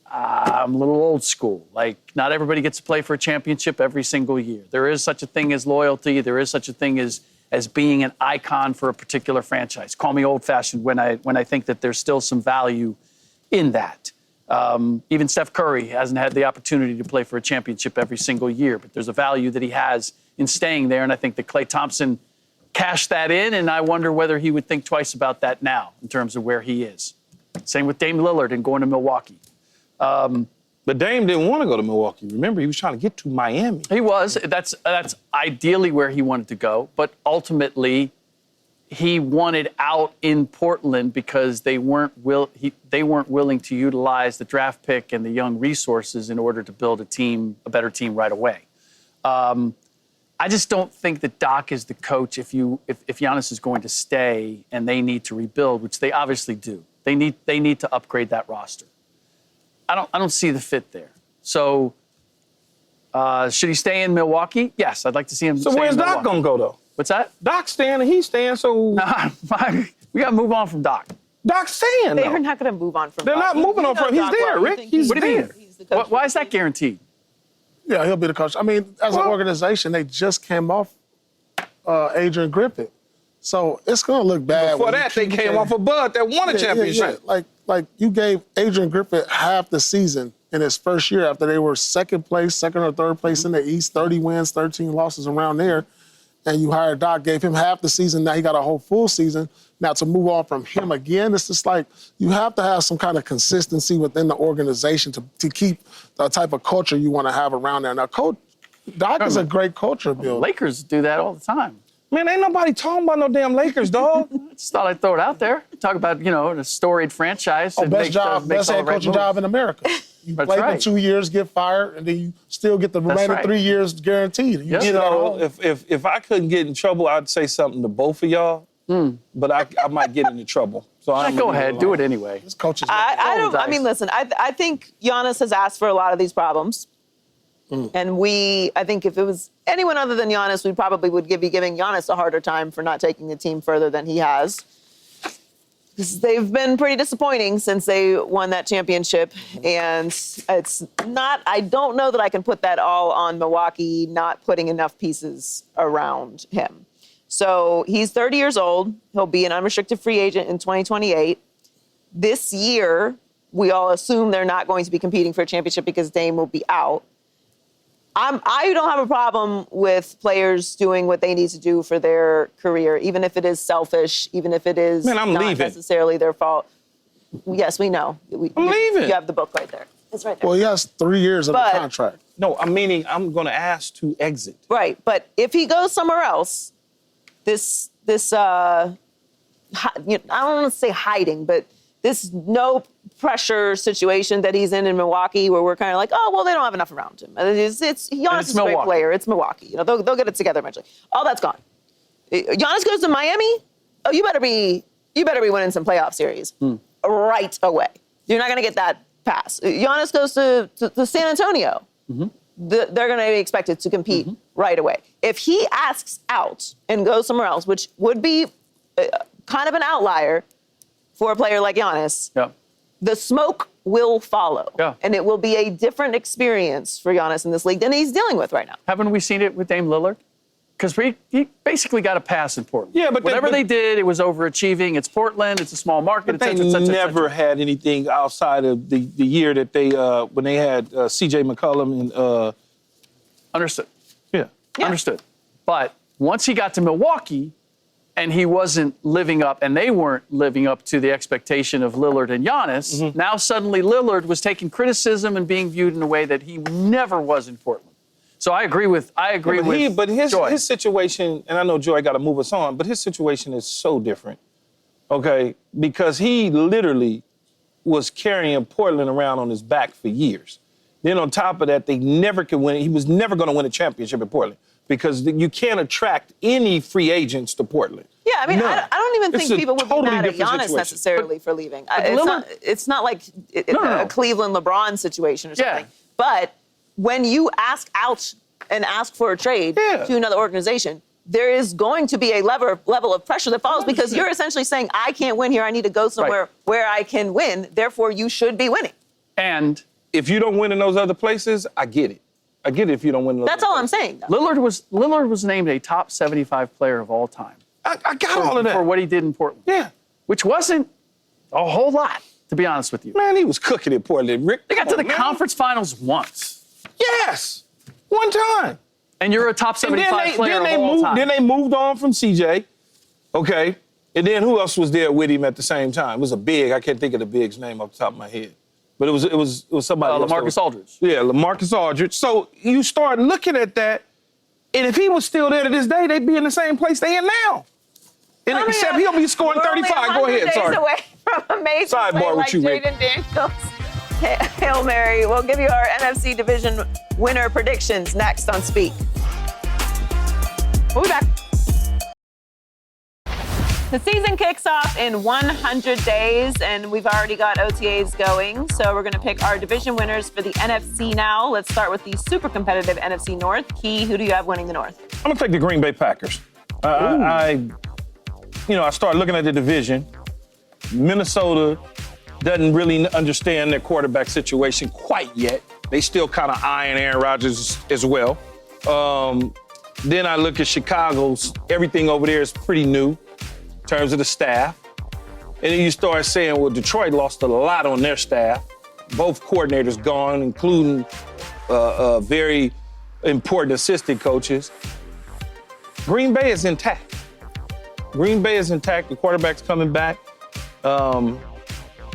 I'm a little old school. Like, not everybody gets to play for a championship every single year. There is such a thing as loyalty. There is such a thing as being an icon for a particular franchise. Call me old-fashioned when I think that there's still some value in that. Even Steph Curry hasn't had the opportunity to play for a championship every single year, but there's a value that he has in staying there, and I think that Klay Thompson cashed that in, and I wonder whether he would think twice about that now in terms of where he is. Same with Dame Lillard and going to Milwaukee. But Dame didn't want to go to Milwaukee. Remember, he was trying to get to Miami. He was. That's ideally where he wanted to go, but ultimately he wanted out in Portland because they weren't willing to utilize the draft pick and the young resources in order to build a better team right away. I just don't think that Doc is the coach if Giannis is going to stay and they need to rebuild, which they obviously do. They need to upgrade that roster. I don't see the fit there. So Should he stay in Milwaukee? Yes, I'd like to see him So stay where's in Doc Milwaukee. gonna go though? What's that? Doc's staying and he's staying, so we got to move on from Doc. Doc's staying though. They're not going to move on from They're Doc. not moving on from him. He's there, Rick. He's What do you there. mean? Why is that guaranteed? Yeah, he'll be the coach. I mean, as an organization, they just came off Adrian Griffith. So it's going to look bad. Before that, they came off a Bud that won a championship. Yeah. Like you gave Adrian Griffith half the season in his first year after they were second or third place in the East, 30 wins, 13 losses around there. And you hired Doc, gave him half the season. Now he got a whole full season. Now to move on from him again, it's just like you have to have some kind of consistency within the organization to keep the type of culture you want to have around there. Now, Doc is a great culture builder. Lakers do that all the time. Man, ain't nobody talking about no damn Lakers, dog. Just thought I'd throw it out there. Talk about, a storied franchise. Best head coaching job in America. You play for 2 years, get fired, and then you still get the remaining 3 years guaranteed. If I couldn't get in trouble, I'd say something to both of y'all. But I might get into trouble. So go ahead, do it anyway. This coach is I mean, listen, I think Giannis has asked for a lot of these problems. And I think if it was anyone other than Giannis, we probably would be giving Giannis a harder time for not taking the team further than he has. Because they've been pretty disappointing since they won that championship. And I don't know that I can put that all on Milwaukee not putting enough pieces around him. So he's 30 years old. He'll be an unrestricted free agent in 2028. This year, we all assume they're not going to be competing for a championship because Dame will be out. I don't have a problem with players doing what they need to do for their career, even if it is selfish, even if it is not necessarily their fault. Yes, we know. I'm leaving. You have the book right there. It's right there. Well, he has 3 years of the contract. No, I'm meaning I'm going to ask to exit. Right, but if he goes somewhere else, this I don't want to say hiding, but this no pressure situation that he's in Milwaukee, where we're kind of like, oh, well, they don't have enough around him. Giannis is a great player. It's Milwaukee. They'll get it together eventually. All that's gone. Giannis goes to Miami. Oh, you better be winning some playoff series right away. You're not going to get that pass. Giannis goes to San Antonio. They're going to be expected to compete right away. If he asks out and goes somewhere else, which would be kind of an outlier for a player like Giannis, the smoke will follow. And it will be a different experience for Giannis in this league than he's dealing with right now. Haven't we seen it with Dame Lillard? Because he basically got a pass in Portland. Yeah, but whatever they did, it was overachieving. It's Portland. It's a small market. But they never had anything outside of the year that they when they had C.J. McCollum and. Understood. Yeah, understood. But once he got to Milwaukee, and he wasn't living up, and they weren't living up to the expectation of Lillard and Giannis, now suddenly Lillard was taking criticism and being viewed in a way that he never was in Portland. So I agree with Joy. His situation, and I know Joy got to move us on, but his situation is so different, okay? Because he literally was carrying Portland around on his back for years. Then on top of that, they never could win. He was never going to win a championship in Portland because you can't attract any free agents to Portland. Yeah, I mean, I don't even It's think a people would totally be mad at different Giannis situation. necessarily for leaving. Lillard- It's not like a Cleveland LeBron situation or something. But when you ask out and ask for a trade to another organization, there is going to be a level of pressure that follows because you're essentially saying, I can't win here. I need to go somewhere where I can win. Therefore, you should be winning. And if you don't win in those other places, I get it. I get it if you don't win in those That's other all places. I'm saying. Though. Lillard was named a top 75 player of all time. I got all of that. For what he did in Portland. Yeah. Which wasn't a whole lot, to be honest with you. Man, he was cooking at Portland, Rick. They got to the conference finals once. Yes. One time. And you're a top 75 player of all time. Then they moved on from CJ. Okay. And then who else was there with him at the same time? It was a big, I can't think of the big's name off the top of my head. But it was somebody else. LaMarcus Aldridge. Yeah, LaMarcus Aldridge. So you start looking at that, and if he was still there to this day, they'd be in the same place they in now. And except he'll be scoring 35. Go ahead, sorry. Days away from amazing play Sidebar with like you, Rick. Jaden Daniels. Hail Mary. We'll give you our NFC division winner predictions next on Speak. We'll be back. The season kicks off in 100 days, and we've already got OTAs going. So we're going to pick our division winners for the NFC now. Let's start with the super competitive NFC North. Key, who do you have winning the North? I'm going to take the Green Bay Packers. I started looking at the division. Minnesota doesn't really understand their quarterback situation quite yet. They still kind of eyeing Aaron Rodgers as well. Then I look at Chicago's. Everything over there is pretty new in terms of the staff. And then you start saying, well, Detroit lost a lot on their staff. Both coordinators gone, including very important assistant coaches. Green Bay is intact. Green Bay is intact. The quarterback's coming back. And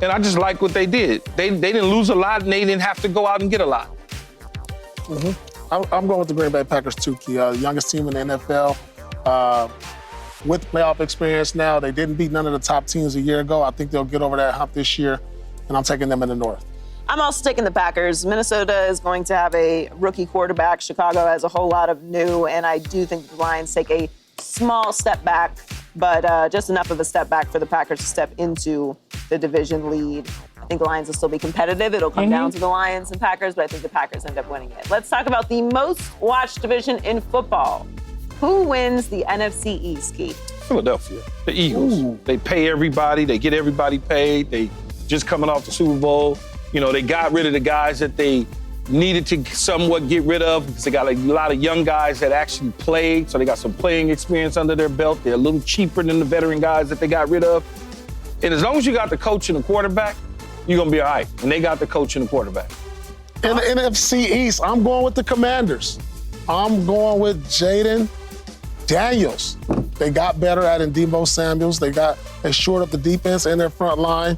I just like what they did. They didn't lose a lot, and they didn't have to go out and get a lot. I'm going with the Green Bay Packers too, Key. Youngest team in the NFL. With playoff experience now, they didn't beat none of the top teams a year ago. I think they'll get over that hump this year, and I'm taking them in the North. I'm also taking the Packers. Minnesota is going to have a rookie quarterback. Chicago has a whole lot of new, and I do think the Lions take a small step back, but just enough of a step back for the Packers to step into the division lead. I think the Lions will still be competitive. It'll come down to the Lions and Packers, but I think the Packers end up winning it. Let's talk about the most watched division in football. Who wins the NFC East, Keith? Philadelphia, the Eagles. Ooh. They pay everybody. They get everybody paid. They just coming off the Super Bowl. They got rid of the guys that they needed to somewhat get rid of because they got a lot of young guys that actually played, so they got some playing experience under their belt. They're a little cheaper than the veteran guys that they got rid of. And as long as you got the coach and the quarterback, you're going to be all right. And they got the coach and the quarterback. In the NFC East, I'm going with the Commanders. I'm going with Jaden Daniels. They got better at Debo Samuels. They shored up the defense and their front line.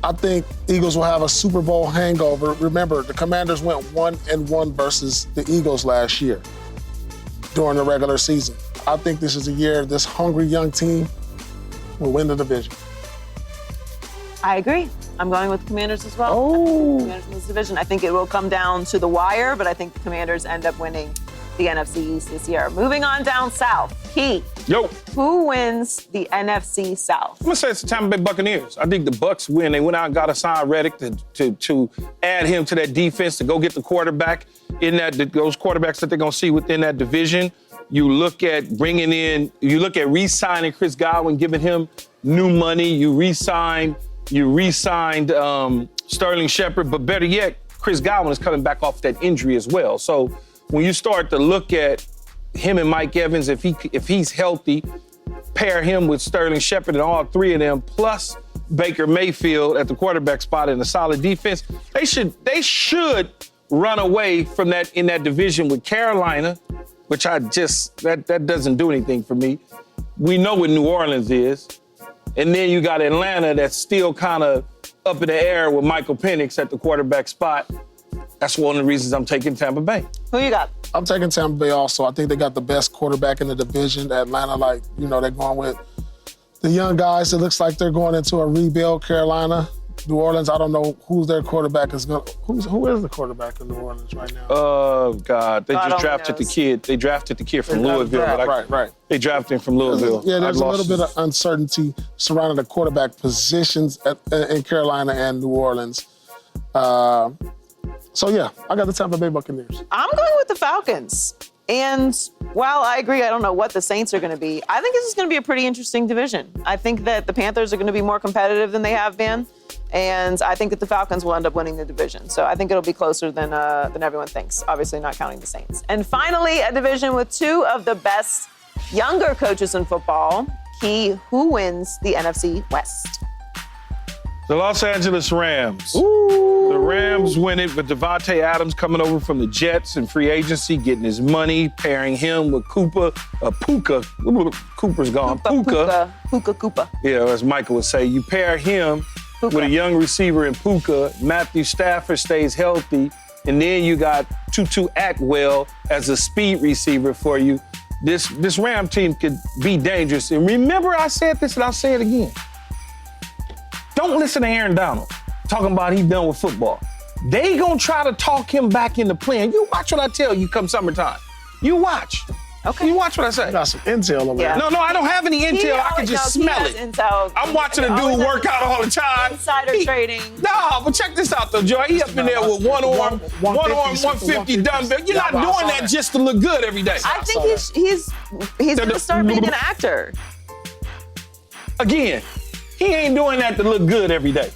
I think Eagles will have a Super Bowl hangover. Remember, the Commanders went 1-1 versus the Eagles last year during the regular season. I think this is a year this hungry young team will win the division. I agree. I'm going with the Commanders as well. Oh. Commanders in this division. I think it will come down to the wire, but I think the Commanders end up winning the NFC East this year. Moving on down south. Key. Yo. Who wins the NFC South? I'm going to say it's the Tampa Bay Buccaneers. I think the Bucs win. They went out and got a sign Reddick to add him to that defense, to go get the quarterback in those quarterbacks that they're going to see within that division. You look at re-signing Chris Godwin, giving him new money. You re-signed Sterling Shepard, but better yet, Chris Godwin is coming back off that injury as well. So when you start to look at him and Mike Evans, if he's healthy, pair him with Sterling Shepard and all three of them, plus Baker Mayfield at the quarterback spot and a solid defense, they should run away from that in that division with Carolina, which that doesn't do anything for me. We know what New Orleans is. And then you got Atlanta that's still kind of up in the air with Michael Penix at the quarterback spot. That's one of the reasons I'm taking Tampa Bay. Who you got? I'm taking Tampa Bay also. I think they got the best quarterback in the division. Atlanta, they're going with the young guys. It looks like they're going into a rebuild. Carolina, New Orleans, I don't know who their quarterback is going to... Who is the quarterback in New Orleans right now? Oh, God. They just drafted the kid. They drafted the kid from Louisville. Right. They drafted him from Louisville. Yeah, there's a little bit of uncertainty surrounding the quarterback positions in Carolina and New Orleans. So, yeah, I got the Tampa Bay Buccaneers. I'm going with the Falcons. And while I agree, I don't know what the Saints are going to be, I think this is going to be a pretty interesting division. I think that the Panthers are going to be more competitive than they have been. And I think that the Falcons will end up winning the division. So I think it'll be closer than everyone thinks, obviously not counting the Saints. And finally, a division with two of the best younger coaches in football. Key, who wins the NFC West? The Los Angeles Rams. Ooh. The Rams win it with Devontae Adams coming over from the Jets in free agency, getting his money, pairing him with Puka. Cooper's gone. Puka. Yeah, as Michael would say, you pair him with a young receiver in Puka. Matthew Stafford stays healthy, and then you got Tutu Atwell as a speed receiver for you. This Ram team could be dangerous. And remember, I said this, and I'll say it again. Don't listen to Aaron Donald talking about he's done with football. They gonna try to talk him back into playing. You watch what I tell you come summertime. You watch. Okay. You watch what I say. You got some intel over there. No, I don't have any intel. I can just smell it. Intel. I'm watching a dude work out all the time. Insider trading. No, but check this out though, Joy. He up in there with one arm, 150 dumbbell. You're not doing that just to look good every day. I think he's gonna start being an actor. Again, he ain't doing that to look good every day.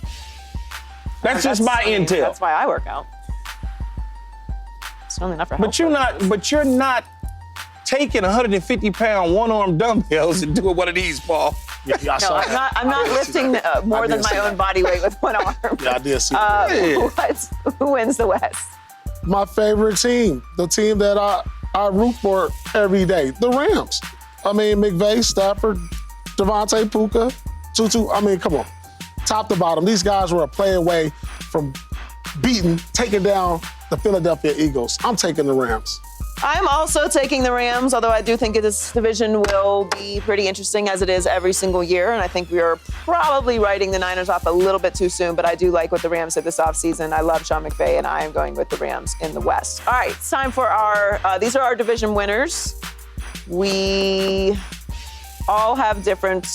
That's just my intel. That's why I work out. It's only enough for But you're not taking 150-pound one-arm dumbbells and doing one of these, Paul. Yeah, I saw that. I'm not lifting more than my own body weight with one arm. Yeah, I did see that. Who wins the West? My favorite team, the team that I root for every day, the Rams. I mean, McVay, Stafford, Devontae, Puka, Tutu. I mean, come on. Top to bottom, these guys were a play away from taking down the Philadelphia Eagles. I'm taking the Rams. I'm also taking the Rams, although I do think this division will be pretty interesting as it is every single year. And I think we are probably writing the Niners off a little bit too soon, but I do like what the Rams did this offseason. I love Sean McVay, and I am going with the Rams in the West. All right, it's time for these are our division winners. We all have different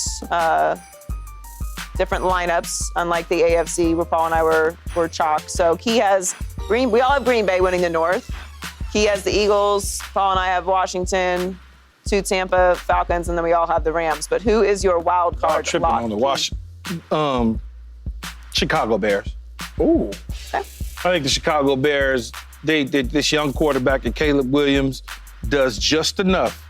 lineups, unlike the AFC, where Paul and I were chalk. So we all have Green Bay winning the North. He has the Eagles. Paul and I have Washington, 2 Tampa Falcons, and then we all have the Rams. But who is your wild card? Tripping on the Chicago Bears. Ooh. Okay. I think the Chicago Bears, this young quarterback, and Caleb Williams, does just enough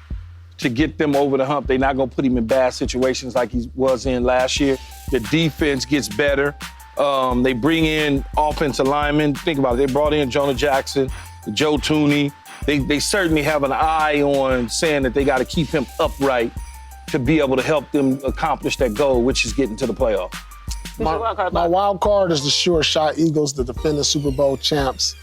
to get them over the hump. They're not going to put him in bad situations like he was in last year. The defense gets better. They bring in offensive linemen. Think about it. They brought in Jonah Jackson, Joe Tooney. They certainly have an eye on saying that they got to keep him upright to be able to help them accomplish that goal, which is getting to the playoffs. My wild card is the sure shot Eagles, the defending Super Bowl champs.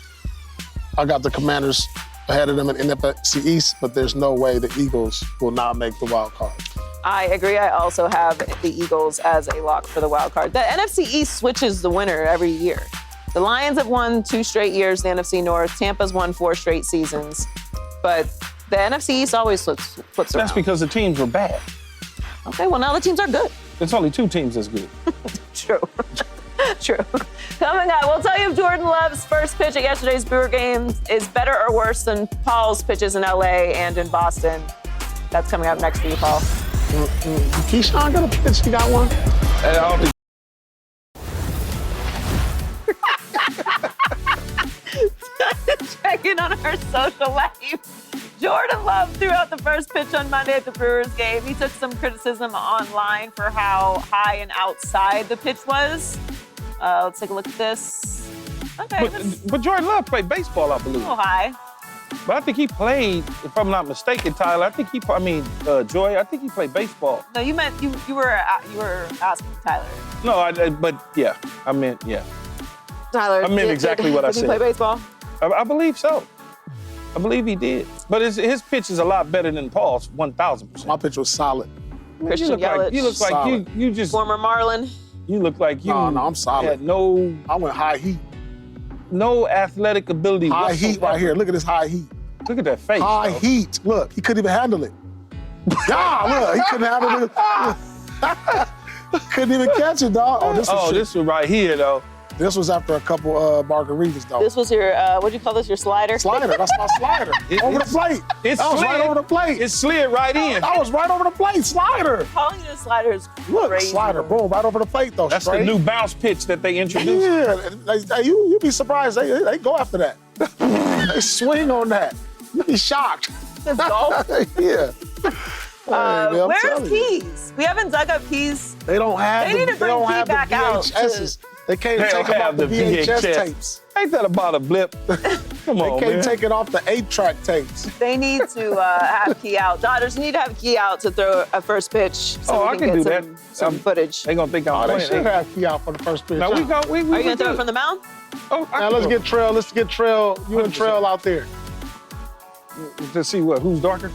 I got the Commanders ahead of them in NFC East, but there's no way the Eagles will not make the wild card. I agree. I also have the Eagles as a lock for the wild card. The NFC East switches the winner every year. The Lions have won 2 straight years, the NFC North. Tampa's won 4 straight seasons. But the NFC East always flips around. That's because the teams were bad. Okay, well, now the teams are good. There's only 2 teams that's good. True. True. Coming up, we'll tell you if Jordan Love's first pitch at yesterday's Brewer game is better or worse than Paul's pitches in LA and in Boston. That's coming up next for you, Paul. Keyshawn got a pitch? You got one? I don't think Checking on our social life. Jordan Love threw out the first pitch on Monday at the Brewers game. He took some criticism online for how high and outside the pitch was. Let's take a look at this. Okay. But Jordan Love played baseball, I believe. A little high. But I think he played, if I'm not mistaken, Tyler, Joy, I think he played baseball. No, you meant you were asking Tyler. No, I meant. Tyler, I meant exactly what I said. Did he play baseball? I believe so. I believe he did. But his pitch is a lot better than Paul's, 1,000%. My pitch was solid. Christian Yelich. You look like you just... Former Marlin. You look like you... No, I'm solid. I went high heat. No athletic ability High whatsoever. heat right here. Look at this high heat. Look at that face. High heat. Look, he couldn't even handle it. Look, he couldn't handle it. Couldn't even catch it, dog. This was right here, though. This was after a couple margaritas, though. This was your, what'd you call this, your slider? Slider, that's my slider. Over the plate. That was right over the plate. It slid right in. I was right over the plate, slider. Calling it a slider is Look, crazy. slider, boom, right over the plate, though. That's straight. the new bounce pitch that they introduced. Yeah, you'd be surprised. They go after that. They swing on that. You'd be shocked. It's golf. Yeah. Where's Keys? We haven't dug up Keys. They don't have. They need to bring Key back out. They can't take them off the VHS tapes. Ain't that about a blip? Come on, They can't take it off the 8-track tapes. They need to have Key out. Dodgers need to have Key out to throw a first pitch so we can get some footage. They gonna think I'm playing. They should have Key out for the first pitch. Now Are you gonna throw it from the mound? Now let's get Trail. Let's get Trail. You and Trail out there. To see who's darker.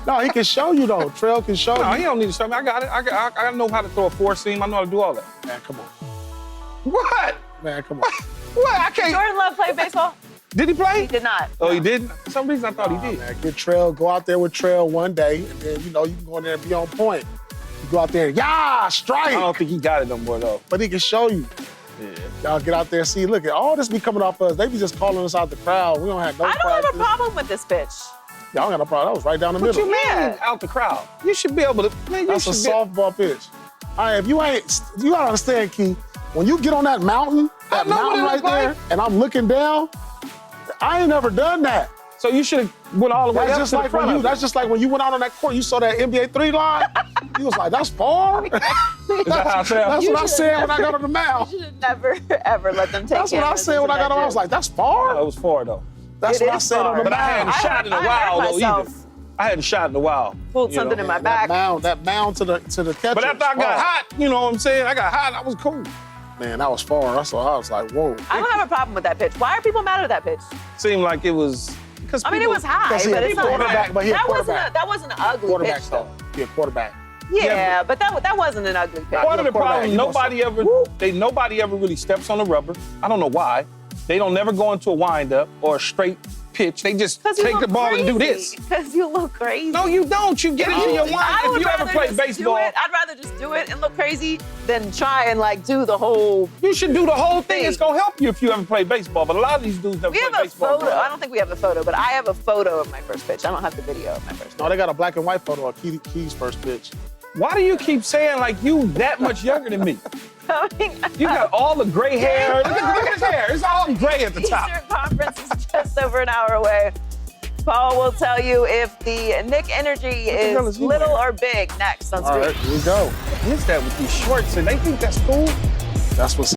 No, he can show you though. Trail can show you. No, he don't need to show me. I got it. I know how to throw a 4-seam. I know how to do all that. Man, come on. What? Man, come on. What? I can't. Jordan Love played baseball? Did he play? He did not. Oh, he didn't? For some reason, I thought he did. Man, get Trail, go out there with Trail one day, and then, you can go in there and be on point. You go out there, strike! I don't think he got it no more, though. But he can show you. Yeah. Y'all get out there and see, look at all this be coming off us. They be just calling us out the crowd. We don't have no I don't have a problem with this pitch. Y'all got no problem. That was right down the middle. What you mean out the crowd? You should be able to, That's a softball pitch. All right, if you gotta understand, Key, when you get on that mountain right there, and I'm looking down, I ain't never done that. So you should have went all the way up to the front of it. That's just like when you went out on that court, you saw that NBA 3 line, you was like, that's far? Is that how I sound? That's what I said when I got on the mound. You should have never, ever let them take That's what I said when I got on. I was like, that's far? No, it was far, though. That's what I said on the But I hadn't mound. shot in a while, though, either. I hadn't shot in a while. Pulled something in my back. That mound to the catcher. But after I got hot, you know what I'm saying? I got hot, I was cool. Man, that was far. That's why I was like, whoa. I don't have a problem with that pitch. Why are people mad at that pitch? Seemed like it was... I mean, it was high, but it's not. That wasn't an ugly quarterback, pitch, though. Yeah, quarterback. Yeah, but that wasn't an ugly pitch. Part of the problem, nobody ever really steps on the rubber. I don't know why. They don't never go into a windup or a straight pitch. They just take the ball and do this. Because you look crazy. No, you don't. You get into your wind. If you ever play baseball, I'd rather just do it and look crazy than try and do the whole. You should do the whole thing. It's gonna help you if you ever play baseball. But a lot of these dudes never play baseball. Photo. I don't think we have a photo, but I have a photo of my first pitch. I don't have the video of my first pitch. No, they got a black and white photo of Key's first pitch. Why do you keep saying like you that much younger than me? You got all the gray hair. Look at his hair. It's all gray at the top. Eastern Conference is just over an hour away. Paul will tell you if the Nick energy is little or big next on Speed. All right, here we go. What is that with these shorts? And they think that's cool? That's what's...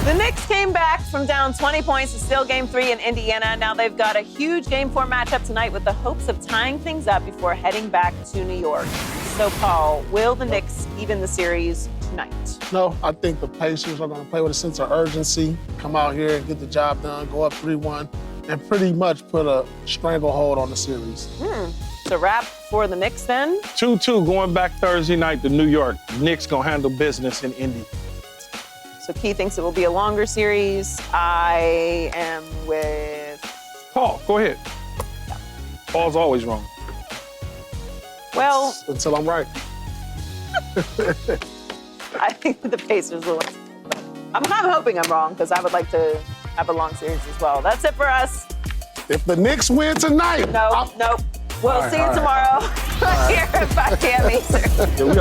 The Knicks came back from down 20 points to steal Game 3 in Indiana. Now they've got a huge Game 4 matchup tonight with the hopes of tying things up before heading back to New York. So, Paul, will the Knicks even the series tonight? No, I think the Pacers are going to play with a sense of urgency, come out here and get the job done, go up 3-1, and pretty much put a stranglehold on the series. It's a wrap for the Knicks then? 2-2 going back Thursday night to New York. Knicks going to handle business in Indy. So Key thinks it will be a longer series. I am with... Paul, go ahead. Paul's always wrong. Well... Until I'm right. I think the Pacers will. I'm kind of hoping I'm wrong because I would like to have a long series as well. That's it for us. If the Knicks win tonight... Nope. We'll see you tomorrow here at 5 p.m. Eastern.